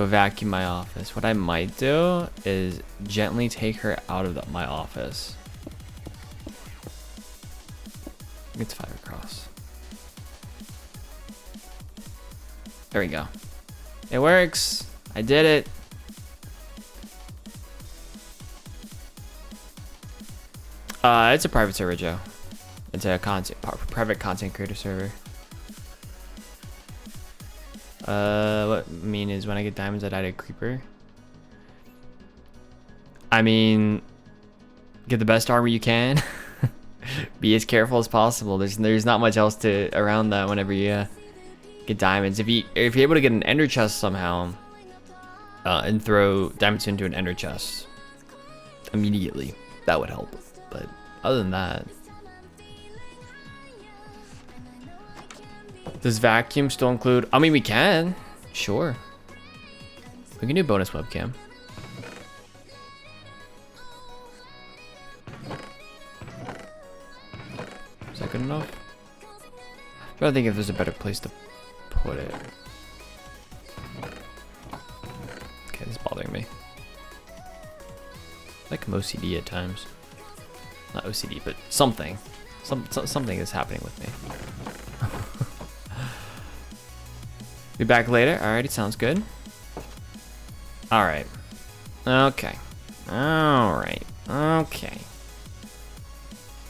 S2: vacuum my office. What I might do is gently take her out of my office. It's 5 across. There we go. It works. I did it. It's a private server, Joe. It's a private content creator server. What I mean is when I get diamonds, I die to a creeper. I mean, get the best armor you can. Be as careful as possible. There's not much else around that whenever you get diamonds. If you're able to get an ender chest somehow, and throw diamonds into an ender chest immediately. That would help. But other than that, does vacuum still include? I mean, we can. Sure. We can do bonus webcam. Is that good enough? I'm trying to think if there's a better place to put it. Okay, this is bothering me. Like I'm OCD at times. Not OCD, but something. Something is happening with me. Be back later. Alrighty, sounds good. Alright. Okay. Alright. Okay.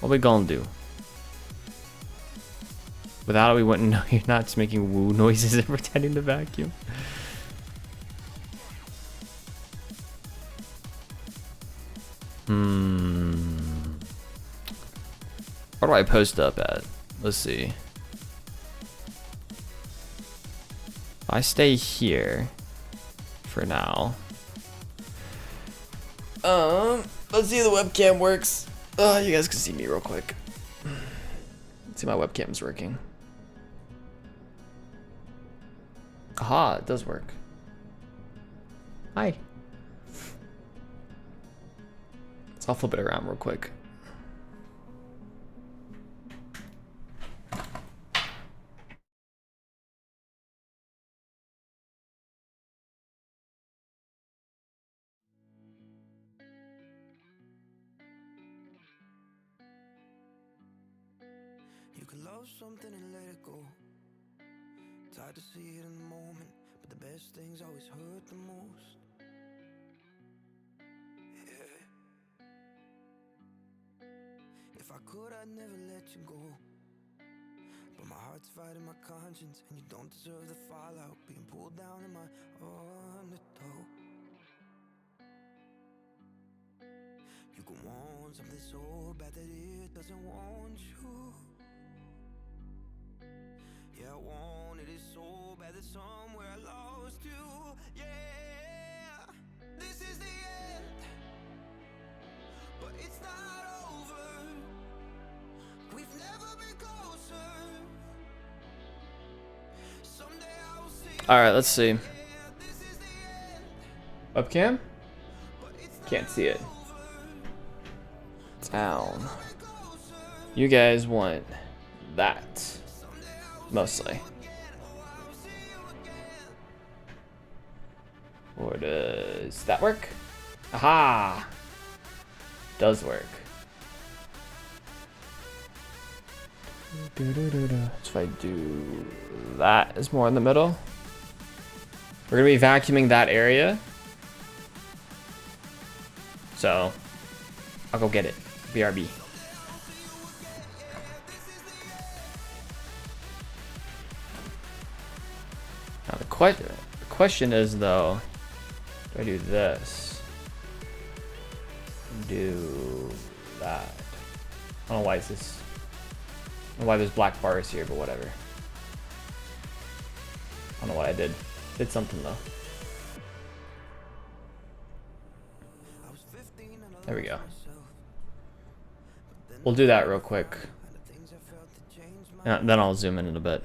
S2: What we gonna do? Without it, we wouldn't know you're not just making woo noises and pretending to vacuum. Where do I post up at? Let's see. I stay here for now. Let's see if the webcam works. You guys can see me real quick. Let's see if my webcam's working. Aha, it does work. Hi. So I'll flip it around real quick.
S6: You can love something and let it go. It's hard to see it in the moment, but the best things always hurt the most. Yeah. If I could, I'd never let you go. But my heart's fighting my conscience, and you don't deserve the fallout. Being pulled down in my undertow. You can want something so bad that it doesn't want you. Yeah, I wanted it so bad that somewhere I lost you. Yeah, this is the end, but it's not over. We've never been closer. Someday I will see.
S2: Alright, let's see.
S6: Yeah, this is the end,
S2: Webcam?
S6: but it's
S2: Can't see it.
S6: not
S2: Down.
S6: closer.
S2: You guys want that.
S6: Someday I will
S2: Mostly.
S6: again. Oh, I will see you again.
S2: Or does that work? Aha! Does work. So if I do that is more in the middle. We're gonna be vacuuming that area. So I'll go get it. BRB. Now the question is though, do I do this? Do that? I don't know why it's this. I don't know why there's black bars here, but whatever. I don't know what I did. Did something though. There we go. We'll do that real quick. And then I'll zoom in a bit.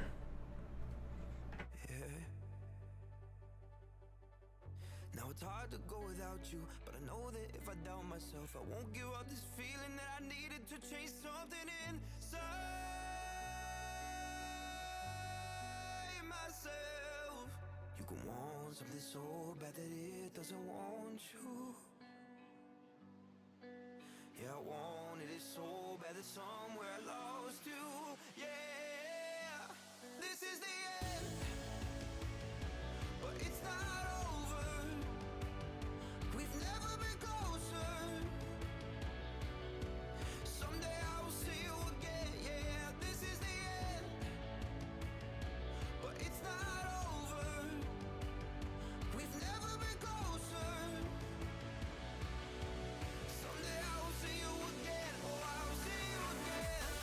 S6: Now it's hard to go without you, but I know that if I doubt myself, I won't give up this feeling that I needed to change something inside myself. You can want something so bad that it doesn't want you. Yeah, I wanted it so bad that somewhere I lost you. Yeah, this is the end, but it's not over. We've never been closer. Someday I will see you again. Yeah, this is the end, but it's not over. We've never been closer. Someday I will see you again. Oh, I will see you again.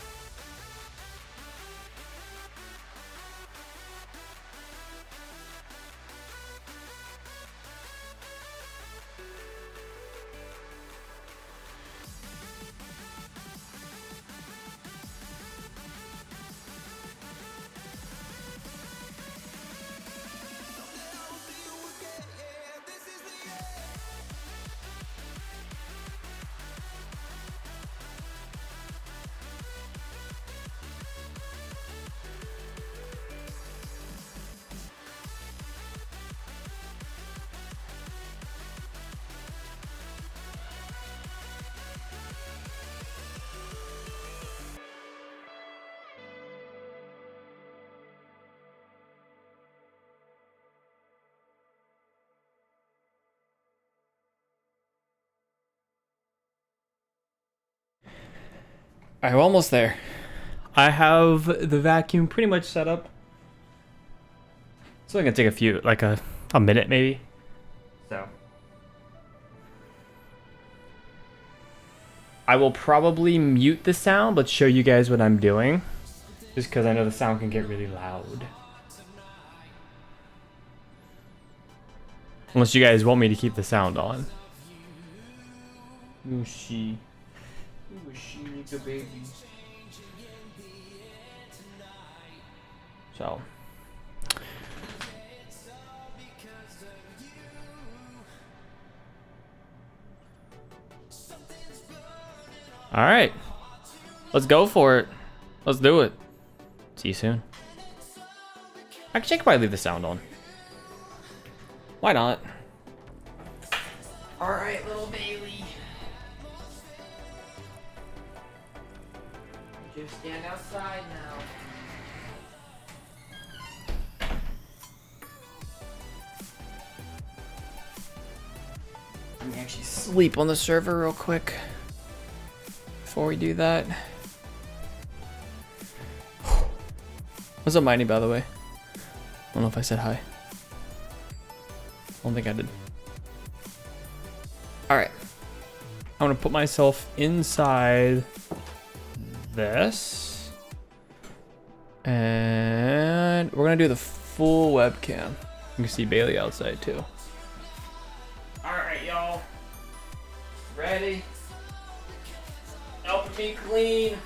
S2: All right, we're almost there. I have the vacuum pretty much set up. It's only gonna take a few, like a minute maybe. So I will probably mute the sound, but show you guys what I'm doing, just because I know the sound can get really loud. Unless you guys want me to keep the sound on. Mushi. Mushi, the baby. So. All right. Let's go for it. Let's do it. See you soon. Actually, I could probably leave the sound on. Why not? All right, little Bailey. Just stand outside now. Let me actually sleep on the server real quick before we do that. What's up, Miney, by the way? I don't know if I said hi. I don't think I did. Alright. I'm gonna put myself inside this. And we're gonna do the full webcam. You can see Bailey outside too. Alright, y'all. Ready? Help me clean.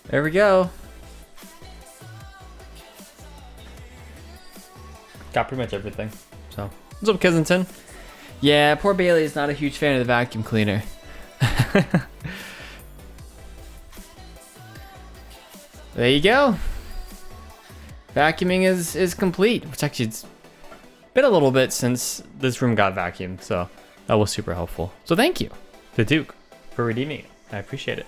S2: There we go. Got pretty much everything. So, what's up, Kensington? Yeah, poor Bailey is not a huge fan of the vacuum cleaner. There you go. Vacuuming is complete, which actually it's been a little bit since this room got vacuumed, so that was super helpful. So thank you to Duke for redeeming it. I appreciate it.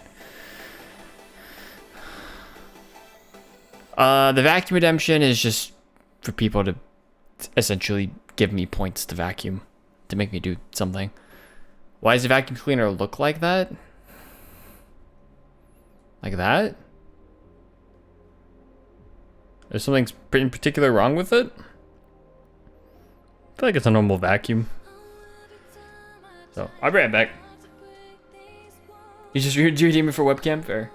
S2: The vacuum redemption is just for people to essentially give me points to vacuum, to make me do something. Why does the vacuum cleaner look like that? Like that? There's something in particular wrong with it? I feel like it's a normal vacuum. So, I'll be right back. You just redeem it for webcam? Fair.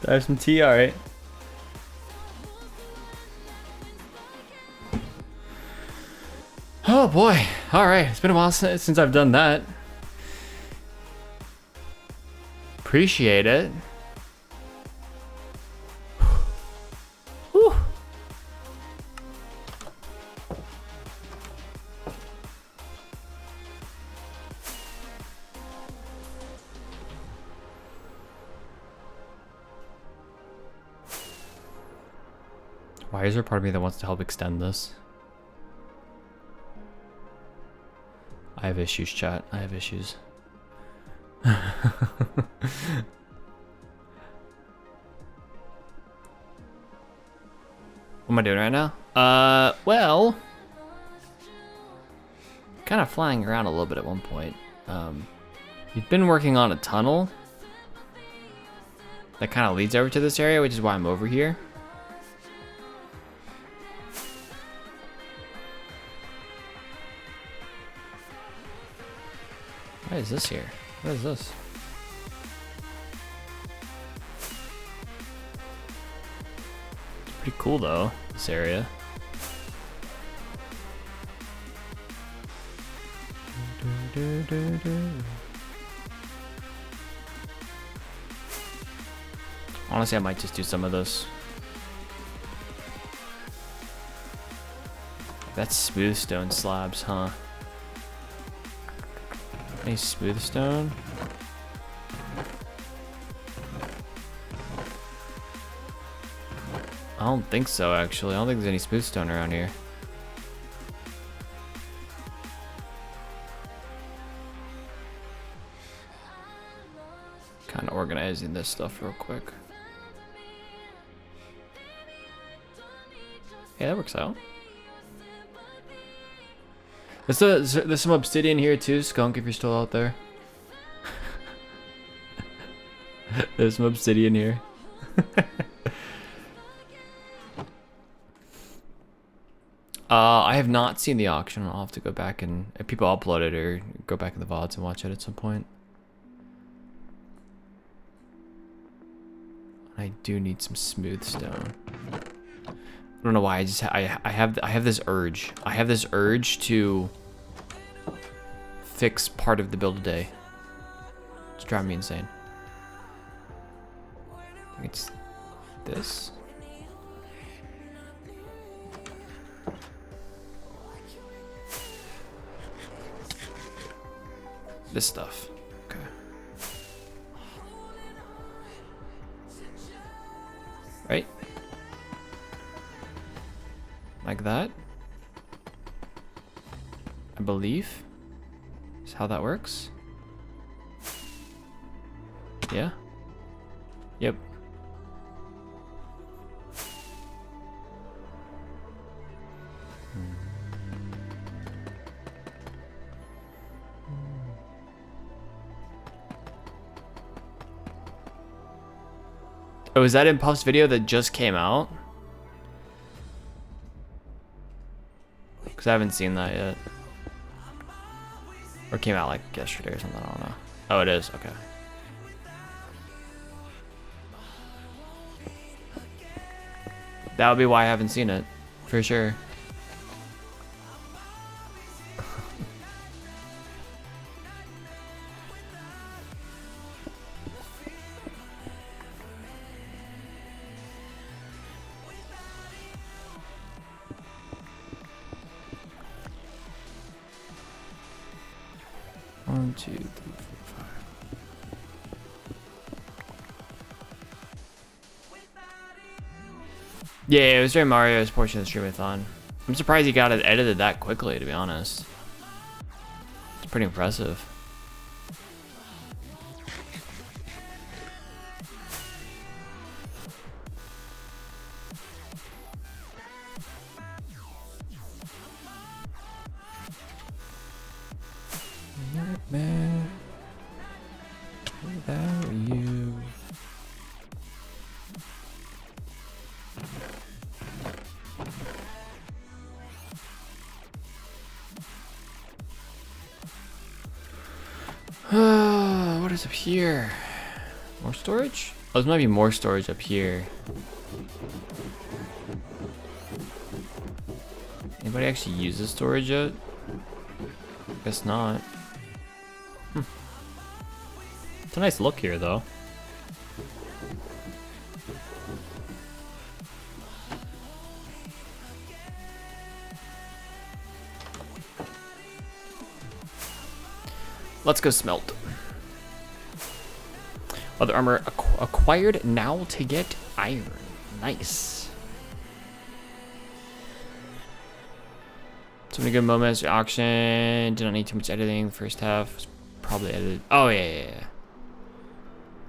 S2: Have some tea, all right. Oh boy, all right. It's been a while since I've done that. Appreciate it. Whew. Why is there part of me that wants to help extend this? I have issues, chat. I have issues. What am I doing right now? Well, kind of flying around a little bit at one point. We've been working on a tunnel that kind of leads over to this area, which is why I'm over here. What is this here? What is this? It's pretty cool though, this area. Honestly, I might just do some of this. That's smooth stone slabs, huh? Any smooth stone? I don't think so, actually. I don't think there's any smooth stone around here. Kind of organizing this stuff real quick. Yeah, that works out. There's some obsidian here too, Skunk, if you're still out there. There's some obsidian here. I have not seen the auction. I'll have to go back and if people upload it or go back in the VODs and watch it at some point. I do need some smooth stone. I don't know why. I have this urge. I have this urge to fix part of the build a day. It's driving me insane. I think it's this. This stuff. Okay. Right? Like that. I believe is how that works. Yeah. Yep. Oh, is that in Puff's video that just came out? Because I haven't seen that yet. Or came out like yesterday or something, I don't know. Oh, it is, okay. That would be why I haven't seen it, for sure. One, two, three, four, five. Yeah, it was during Mario's portion of the streamathon. I'm surprised he got it edited that quickly, to be honest. It's pretty impressive. Nightmare without you. What is up here? More storage? Oh, there might be more storage up here. Anybody actually use the storage yet? Guess not.
S7: It's a nice look here, though.
S2: Let's go smelt. Leather armor acquired now to get iron. Nice. So many good moments. Auction. Did not need too much editing. The first half was probably edited. Oh, yeah.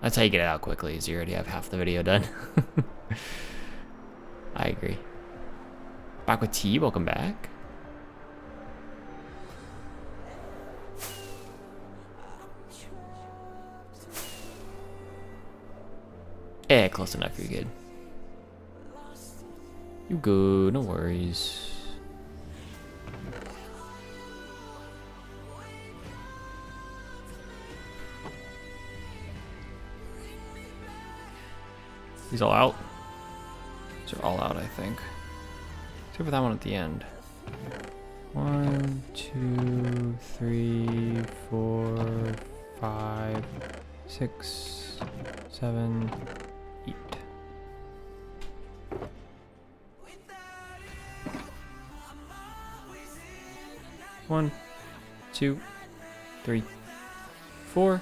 S2: That's how you get it out quickly, is you already have half the video done. I agree. Back with T. Welcome back. Yeah, close enough. You're good. You good. No worries. He's all out. These are all out, I think. Except for that one at the end. 1, 2, 3, 4, 5, 6, 7, 8. One, 2, 3, 4.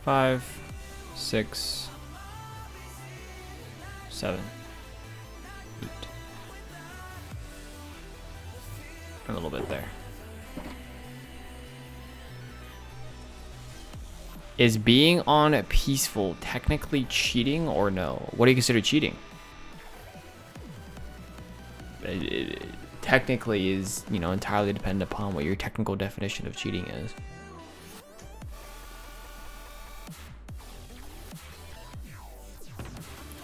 S2: 5, 6, 7, 8. A little bit there. Is being on peaceful technically cheating or no? What do you consider cheating? It technically is, you know, entirely dependent upon what your technical definition of cheating is.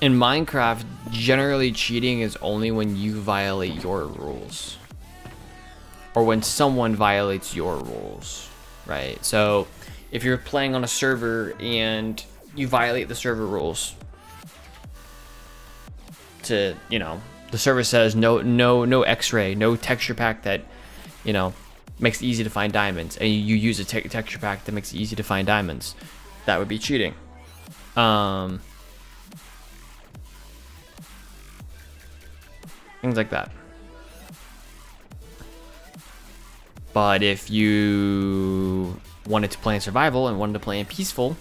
S2: In Minecraft, generally cheating is only when you violate your rules. Or when someone violates your rules, right? So if you're playing on a server and you violate the server rules to, you know, the server says no X-ray, no texture pack that, you know, makes it easy to find diamonds, and you use a texture pack that makes it easy to find diamonds, that would be cheating. Things like that. But if you wanted to play in survival and wanted to play in peaceful,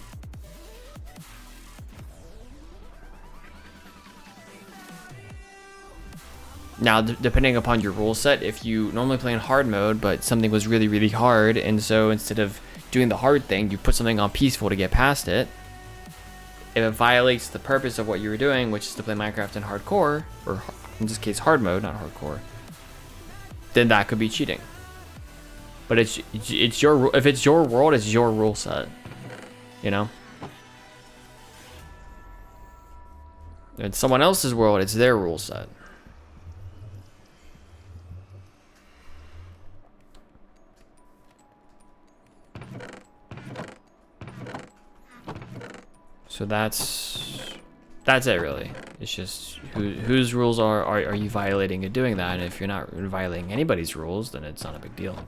S2: now depending upon your rule set, if you normally play in hard mode but something was really hard, and so instead of doing the hard thing you put something on peaceful to get past it, if it violates the purpose of what you were doing, which is to play Minecraft in hardcore, or in this case hard mode, not hardcore, then that could be cheating. But it's your, if it's your world, it's your rule set, you know. If it's someone else's world, it's their rule set. So that's it really. It's just whose rules are you violating in doing that, and if you're not violating anybody's rules, then it's not a big deal.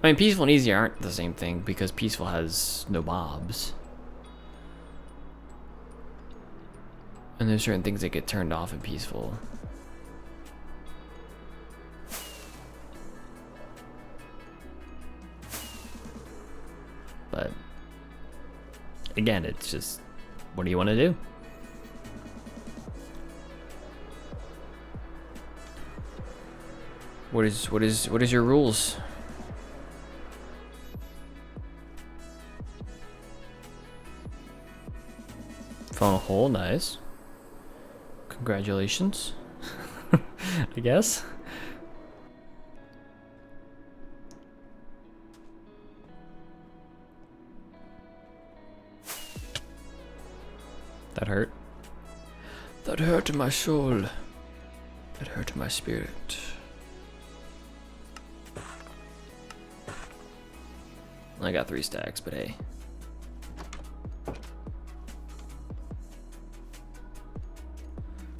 S2: I mean, peaceful and easy aren't the same thing, because peaceful has no mobs. And there's certain things that get turned off in peaceful. But again, it's just, what do you want to do? What is your rules? Found a hole, nice. Congratulations. I guess. That hurt. That hurt in my soul. That hurt in my spirit. I got 3 stacks, but hey.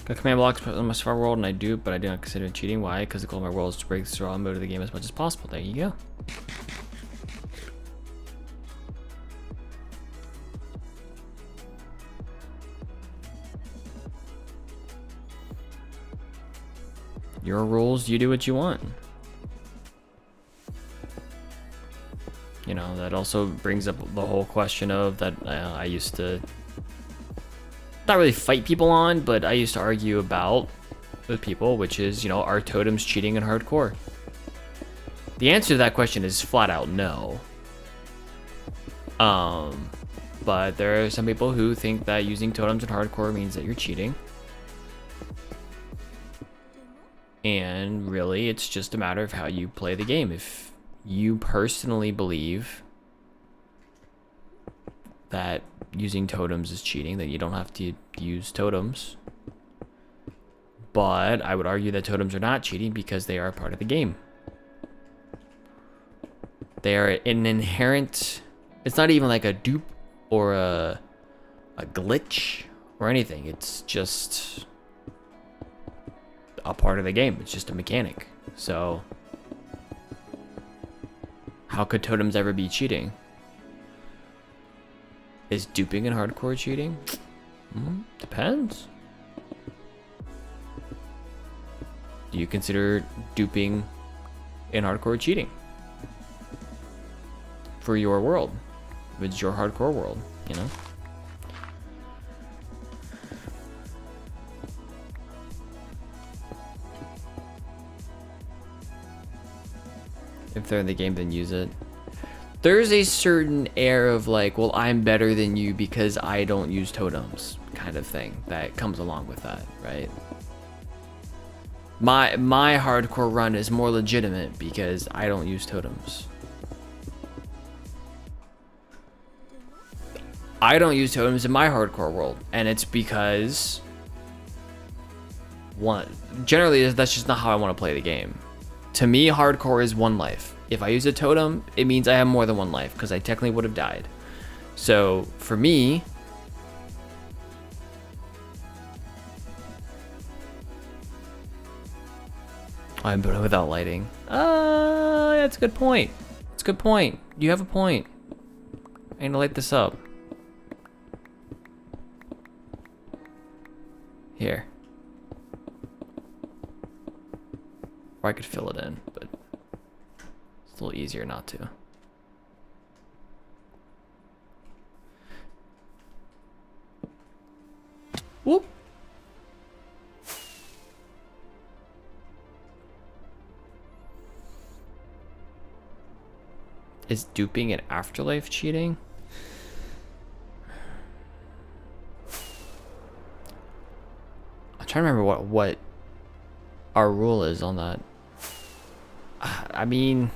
S2: Got command blocks on my survival world, and I do, but I do not consider it cheating. Why? Because the goal of my world is to break the survival mode of the game as much as possible. There you go. Your rules, you do what you want. You know, that also brings up the whole question of that I used to not really fight people on, but I used to argue about with people, which is, you know, are totems cheating in hardcore? The answer to that question is flat out no. But there are some people who think that using totems in hardcore means that you're cheating. And really, it's just a matter of how you play the game. If you personally believe that using totems is cheating, then you don't have to use totems. But I would argue that totems are not cheating because they are a part of the game. They are an inherent... It's not even like a dupe or a glitch or anything. It's just a part of the game. It's just a mechanic. So how could totems ever be cheating? Is duping in hardcore cheating? Depends. Do you consider duping in hardcore cheating? For your world. It's your hardcore world, you know? If they're in the game, then use it. There's a certain air of like, well, I'm better than you because I don't use totems kind of thing that comes along with that, right? My hardcore run is more legitimate because I don't use totems. I don't use totems in my hardcore world, and it's because generally that's just not how I want to play the game. To me, hardcore is 1 life. If I use a totem, it means I have more than 1 life because I technically would have died. So for me, I'm without lighting. That's a good point. It's a good point. You have a point. I need to light this up. Here. Or I could fill it in, but it's a little easier not to. Whoop. Is duping in AfterLife cheating? I'm trying to remember what our rule is on that. I mean,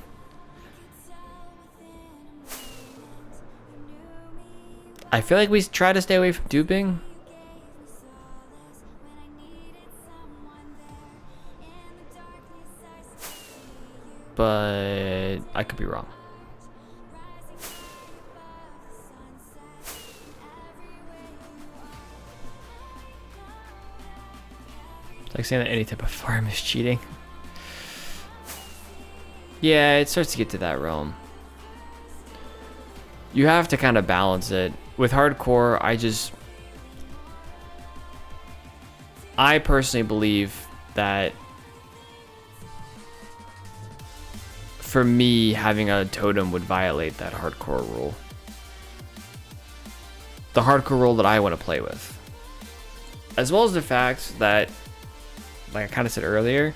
S2: I feel like we try to stay away from duping. But I could be wrong. It's like saying that any type of farm is cheating. Yeah, it starts to get to that realm. You have to kind of balance it. With hardcore, I personally believe that for me, having a totem would violate that hardcore rule. The hardcore rule that I want to play with. As well as the fact that, like I kind of said earlier,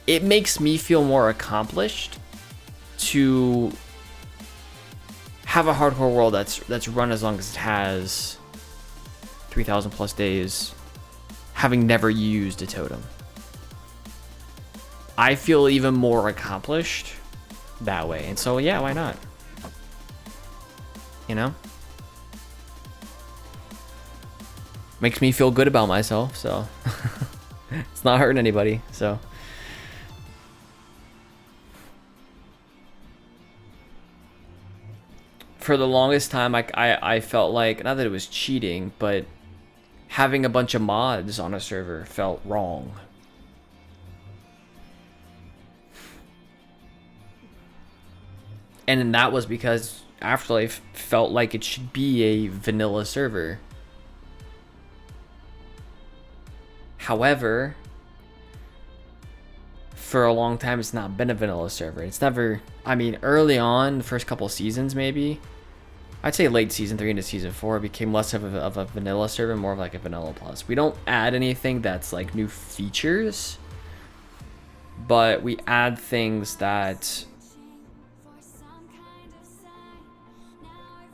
S2: it makes me feel more accomplished to have a hardcore world that's run as long as it has, 3,000 plus days, having never used a totem. I feel even more accomplished that way, and so yeah, why not? You know? makes me feel good about myself, so it's not hurting anybody. So for the longest time, I felt like, not that it was cheating, but having a bunch of mods on a server felt wrong. And that was because AfterLife felt like it should be a vanilla server. However, for a long time, it's not been a vanilla server. It's never, I mean, early on, the first couple seasons maybe, I'd say late season 3 into season 4, it became less of a vanilla server, more of like a vanilla plus. We don't add anything that's like new features, but we add things that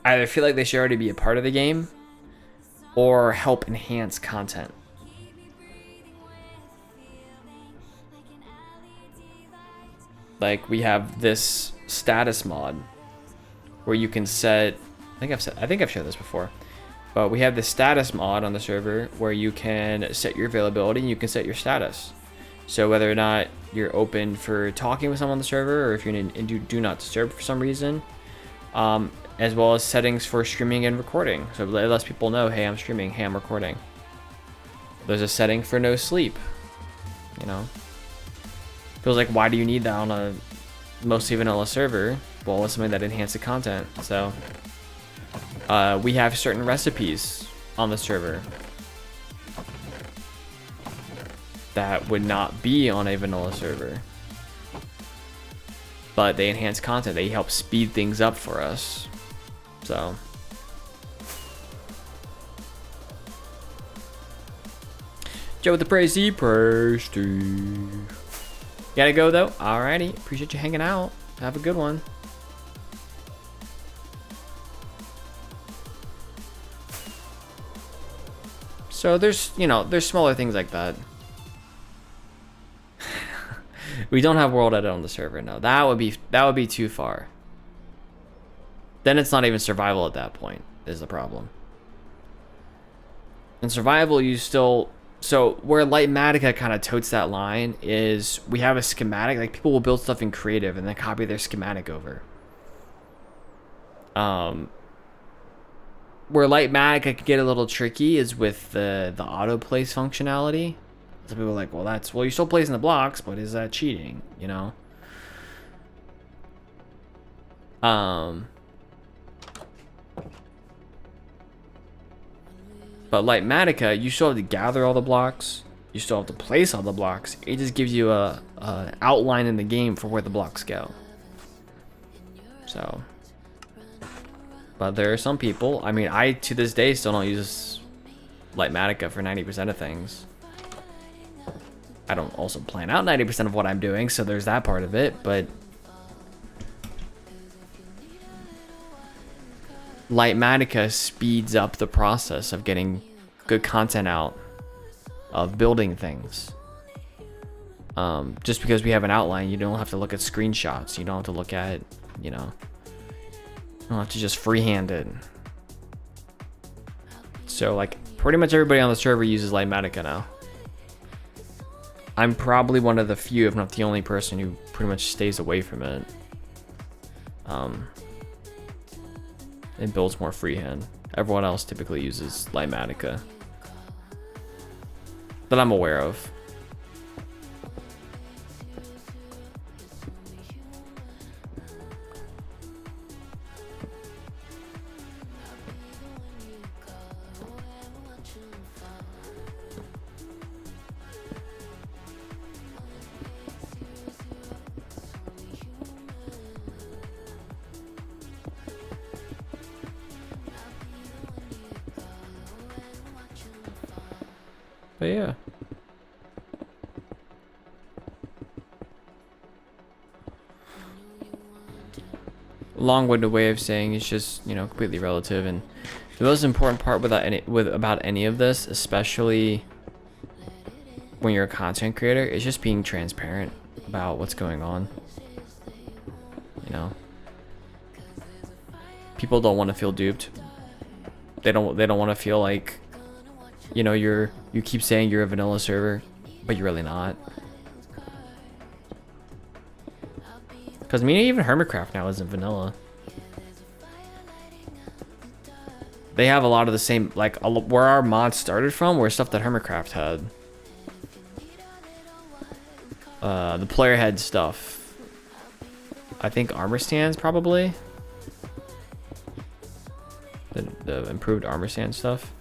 S2: either feel like they should already be a part of the game or help enhance content. Like we have this status mod where you can set, I think I've shared this before, but we have this status mod on the server where you can set your availability and you can set your status. So whether or not you're open for talking with someone on the server, or if you're in do not disturb for some reason, as well as settings for streaming and recording. So it lets people know, hey, I'm streaming, hey, I'm recording. There's a setting for no sleep, you know. Feels like, why do you need that on a mostly vanilla server? Well, it's something that enhances the content. So we have certain recipes on the server that would not be on a vanilla server, but they enhance content. They help speed things up for us. So Joe with the crazy prestige. Gotta go though. Alrighty, appreciate you hanging out. Have a good one. So there's, you know, there's smaller things like that. We don't have world edit on the server. No, that would be too far. Then it's not even survival at that point, is the problem. In survival, you still, so where Lightmatica kind of totes that line is we have a schematic. Like, people will build stuff in creative and then copy their schematic over. Where Lightmatica can get a little tricky is with the auto place functionality. So people are like, well, you're still placing the blocks, but is that cheating? You know? But Lightmatica, you still have to gather all the blocks. You still have to place all the blocks. It just gives you a outline in the game for where the blocks go. So, but there are some people. I mean, I to this day still don't use Lightmatica for 90% of things. I don't also plan out 90% of what I'm doing, so there's that part of it. But Lightmatica speeds up the process of getting good content out, of building things. Just because we have an outline, you don't have to look at screenshots. You don't have to look at, you know, you don't have to just freehand it. So, like, pretty much everybody on the server uses Lightmatica now. I'm probably one of the few, if not the only person who pretty much stays away from it. And builds more freehand. Everyone else typically uses Lightmatica that I'm aware of. But yeah. Long-winded way of saying it's just, you know, completely relative. And the most important part about any of this, especially when you're a content creator, is just being transparent about what's going on. You know, people don't want to feel duped. They don't want to feel like you know, you keep saying you're a vanilla server, but you're really not. Because I mean, even Hermitcraft now isn't vanilla. They have a lot of the same, like where our mods started from were stuff that Hermitcraft had. The player head stuff. I think armor stands probably. The improved armor stand stuff.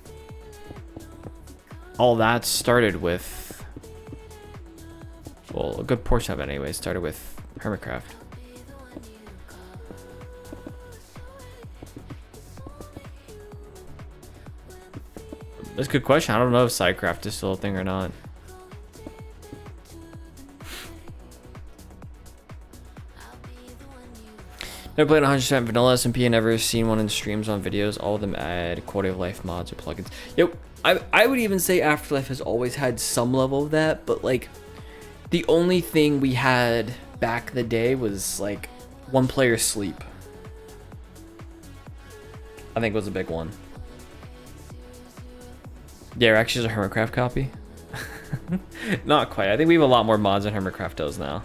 S2: All that started with, well, a good portion of it anyway, started with Hermitcraft. That's a good question. I don't know if Sidecraft is still a thing or not. Never played 100% vanilla SMP and never seen one in streams on videos. All of them add quality of life mods or plugins. Yep, I would even say AfterLife has always had some level of that, but like the only thing we had back in the day was like one player sleep. I think was a big one. Yeah, actually, is a Hermitcraft copy. Not quite. I think we have a lot more mods than Hermitcraft does now.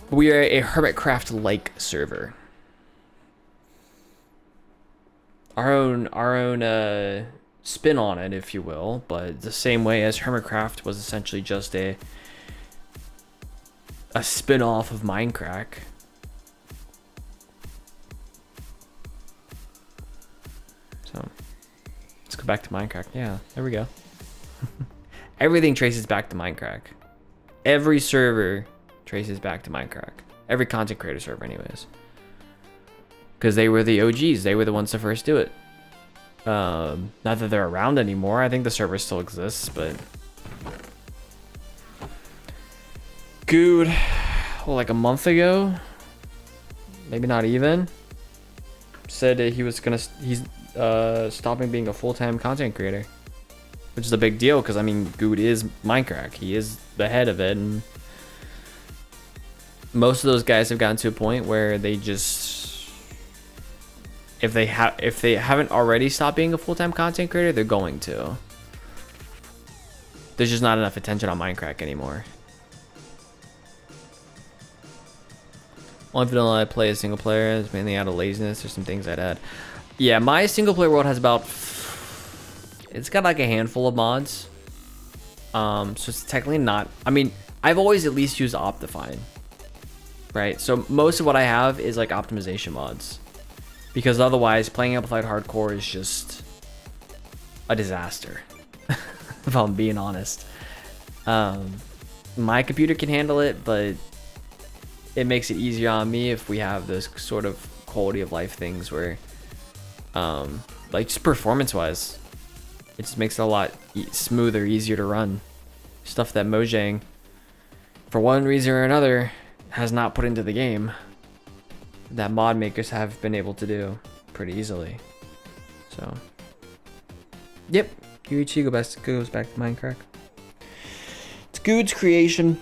S2: We are a Hermitcraft-like server. Our own spin on it, if you will, but the same way as Hermitcraft was essentially just a spin-off of Minecraft. So let's go back to Minecraft. Yeah, there we go. Everything traces back to Minecraft. Every server traces back to Minecraft. Every content creator server anyways. Because they were the OGs. They were the ones to first do it. Not that they're around anymore. I think the server still exists, but... Good. Well, like a month ago? Maybe not even. Said that he was gonna... He's stopping being a full-time content creator. Which is a big deal, because I mean, Good is Minecraft. He is the head of it, and... most of those guys have gotten to a point where they just, if they haven't already stopped being a full-time content creator, they're going to. There's just not enough attention on Minecraft anymore. Only vanilla I play is single player. It's mainly out of laziness. There's some things I'd add. Yeah, my single player world has about, it's got like a handful of mods. So it's technically not, I mean, I've always at least used Optifine. Right, so most of what I have is like optimization mods, because otherwise playing Amplified Hardcore is just a disaster. If I'm being honest, my computer can handle it, but it makes it easier on me if we have those sort of quality of life things where, like just performance wise, it just makes it a lot smoother, easier to run. Stuff that Mojang, for one reason or another, has not put into the game, that mod makers have been able to do pretty easily. So, yep, Yuichi goes back to Minecraft. It's Good's creation.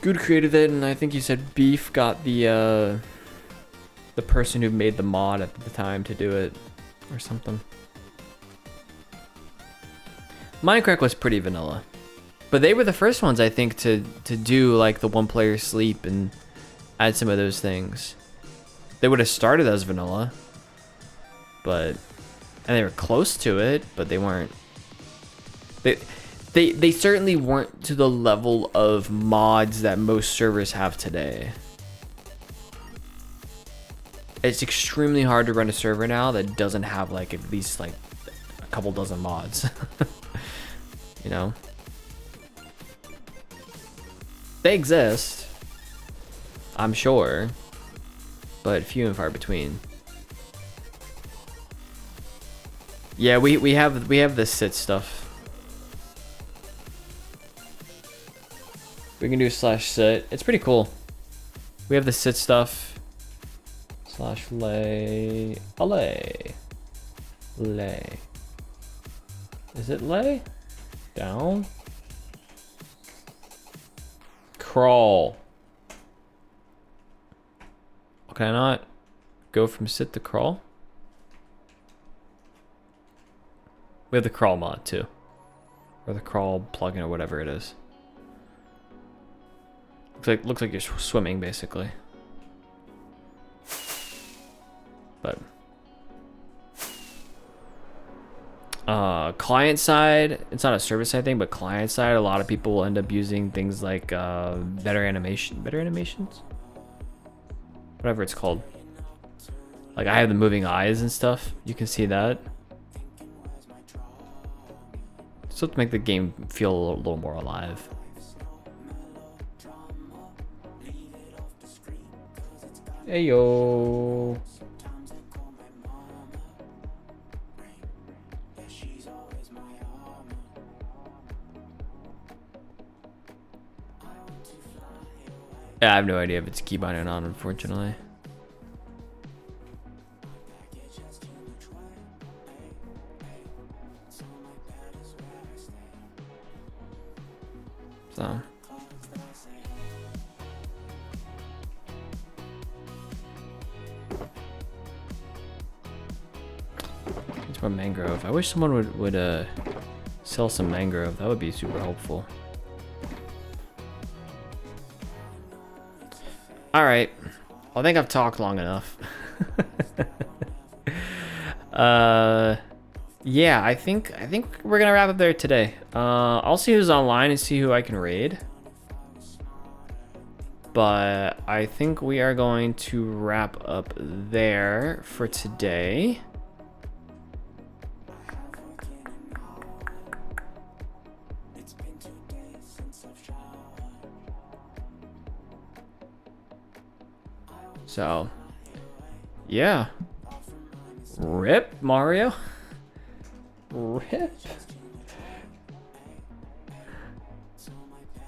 S2: Good created it, and I think you said Beef got the person who made the mod at the time to do it, or something. Minecraft was pretty vanilla, but they were the first ones, I think, to do like the one player sleep and add some of those things. They would have started as vanilla, but, and they were close to it, but they weren't. They certainly weren't to the level of mods that most servers have today. It's extremely hard to run a server now that doesn't have like at least like a couple dozen mods. You know, they exist, I'm sure, but few and far between. Yeah, we have the sit stuff. We can do /sit. It's pretty cool. We have the sit stuff. /lay. Lay. Is it lay? Down. Crawl. Can I not? go from sit to crawl. We have the crawl mod too. Or the crawl plugin or whatever it is. Looks like you're swimming basically. But client side, it's not a service side thing, but client side, a lot of people will end up using things like better animations, whatever it's called. Like I have the moving eyes and stuff. You can see that. So to make the game feel a little more alive. Hey yo. Yeah, I have no idea if it's keybind or not, unfortunately. So. It's more mangrove. I wish someone would sell some mangrove. That would be super helpful. All right, I think I've talked long enough. Yeah, I think we're gonna wrap up there today. I'll see who's online and see who I can raid. But I think we are going to wrap up there for today. So, yeah. Rip, Mario. Rip.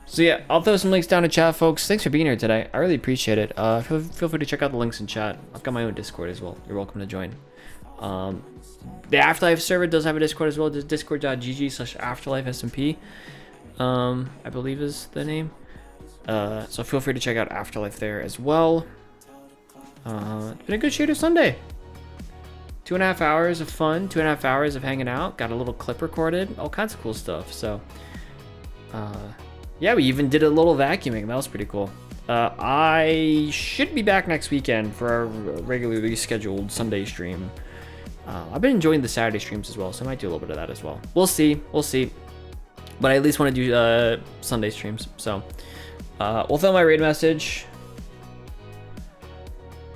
S2: So yeah, I'll throw some links down in chat, folks. Thanks for being here today. I really appreciate it. Feel free to check out the links in chat. I've got my own Discord as well. You're welcome to join. The AfterLife server does have a Discord as well. Just discord.gg/AfterLife SMP. I believe is the name. So feel free to check out AfterLife there as well. It's been a good Shader Sunday. 2.5 hours of fun, 2.5 hours of hanging out. Got a little clip recorded, all kinds of cool stuff. So, yeah, we even did a little vacuuming. That was pretty cool. I should be back next weekend for our regularly scheduled Sunday stream. I've been enjoying the Saturday streams as well, so I might do a little bit of that as well. We'll see. But I at least want to do Sunday streams. So, we'll throw my raid message.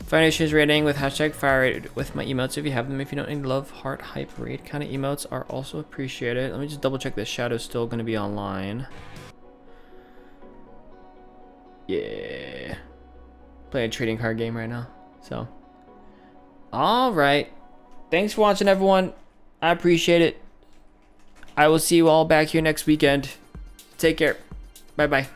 S2: Fire Nation's rating with hashtag fire raid with my emotes if you have them. If you don't, any love, heart, hype, raid kind of emotes are also appreciated. Let me just double check this Shadow's still going to be online. Yeah. Playing a trading card game right now. So. Alright. Thanks for watching, everyone. I appreciate it. I will see you all back here next weekend. Take care. Bye-bye.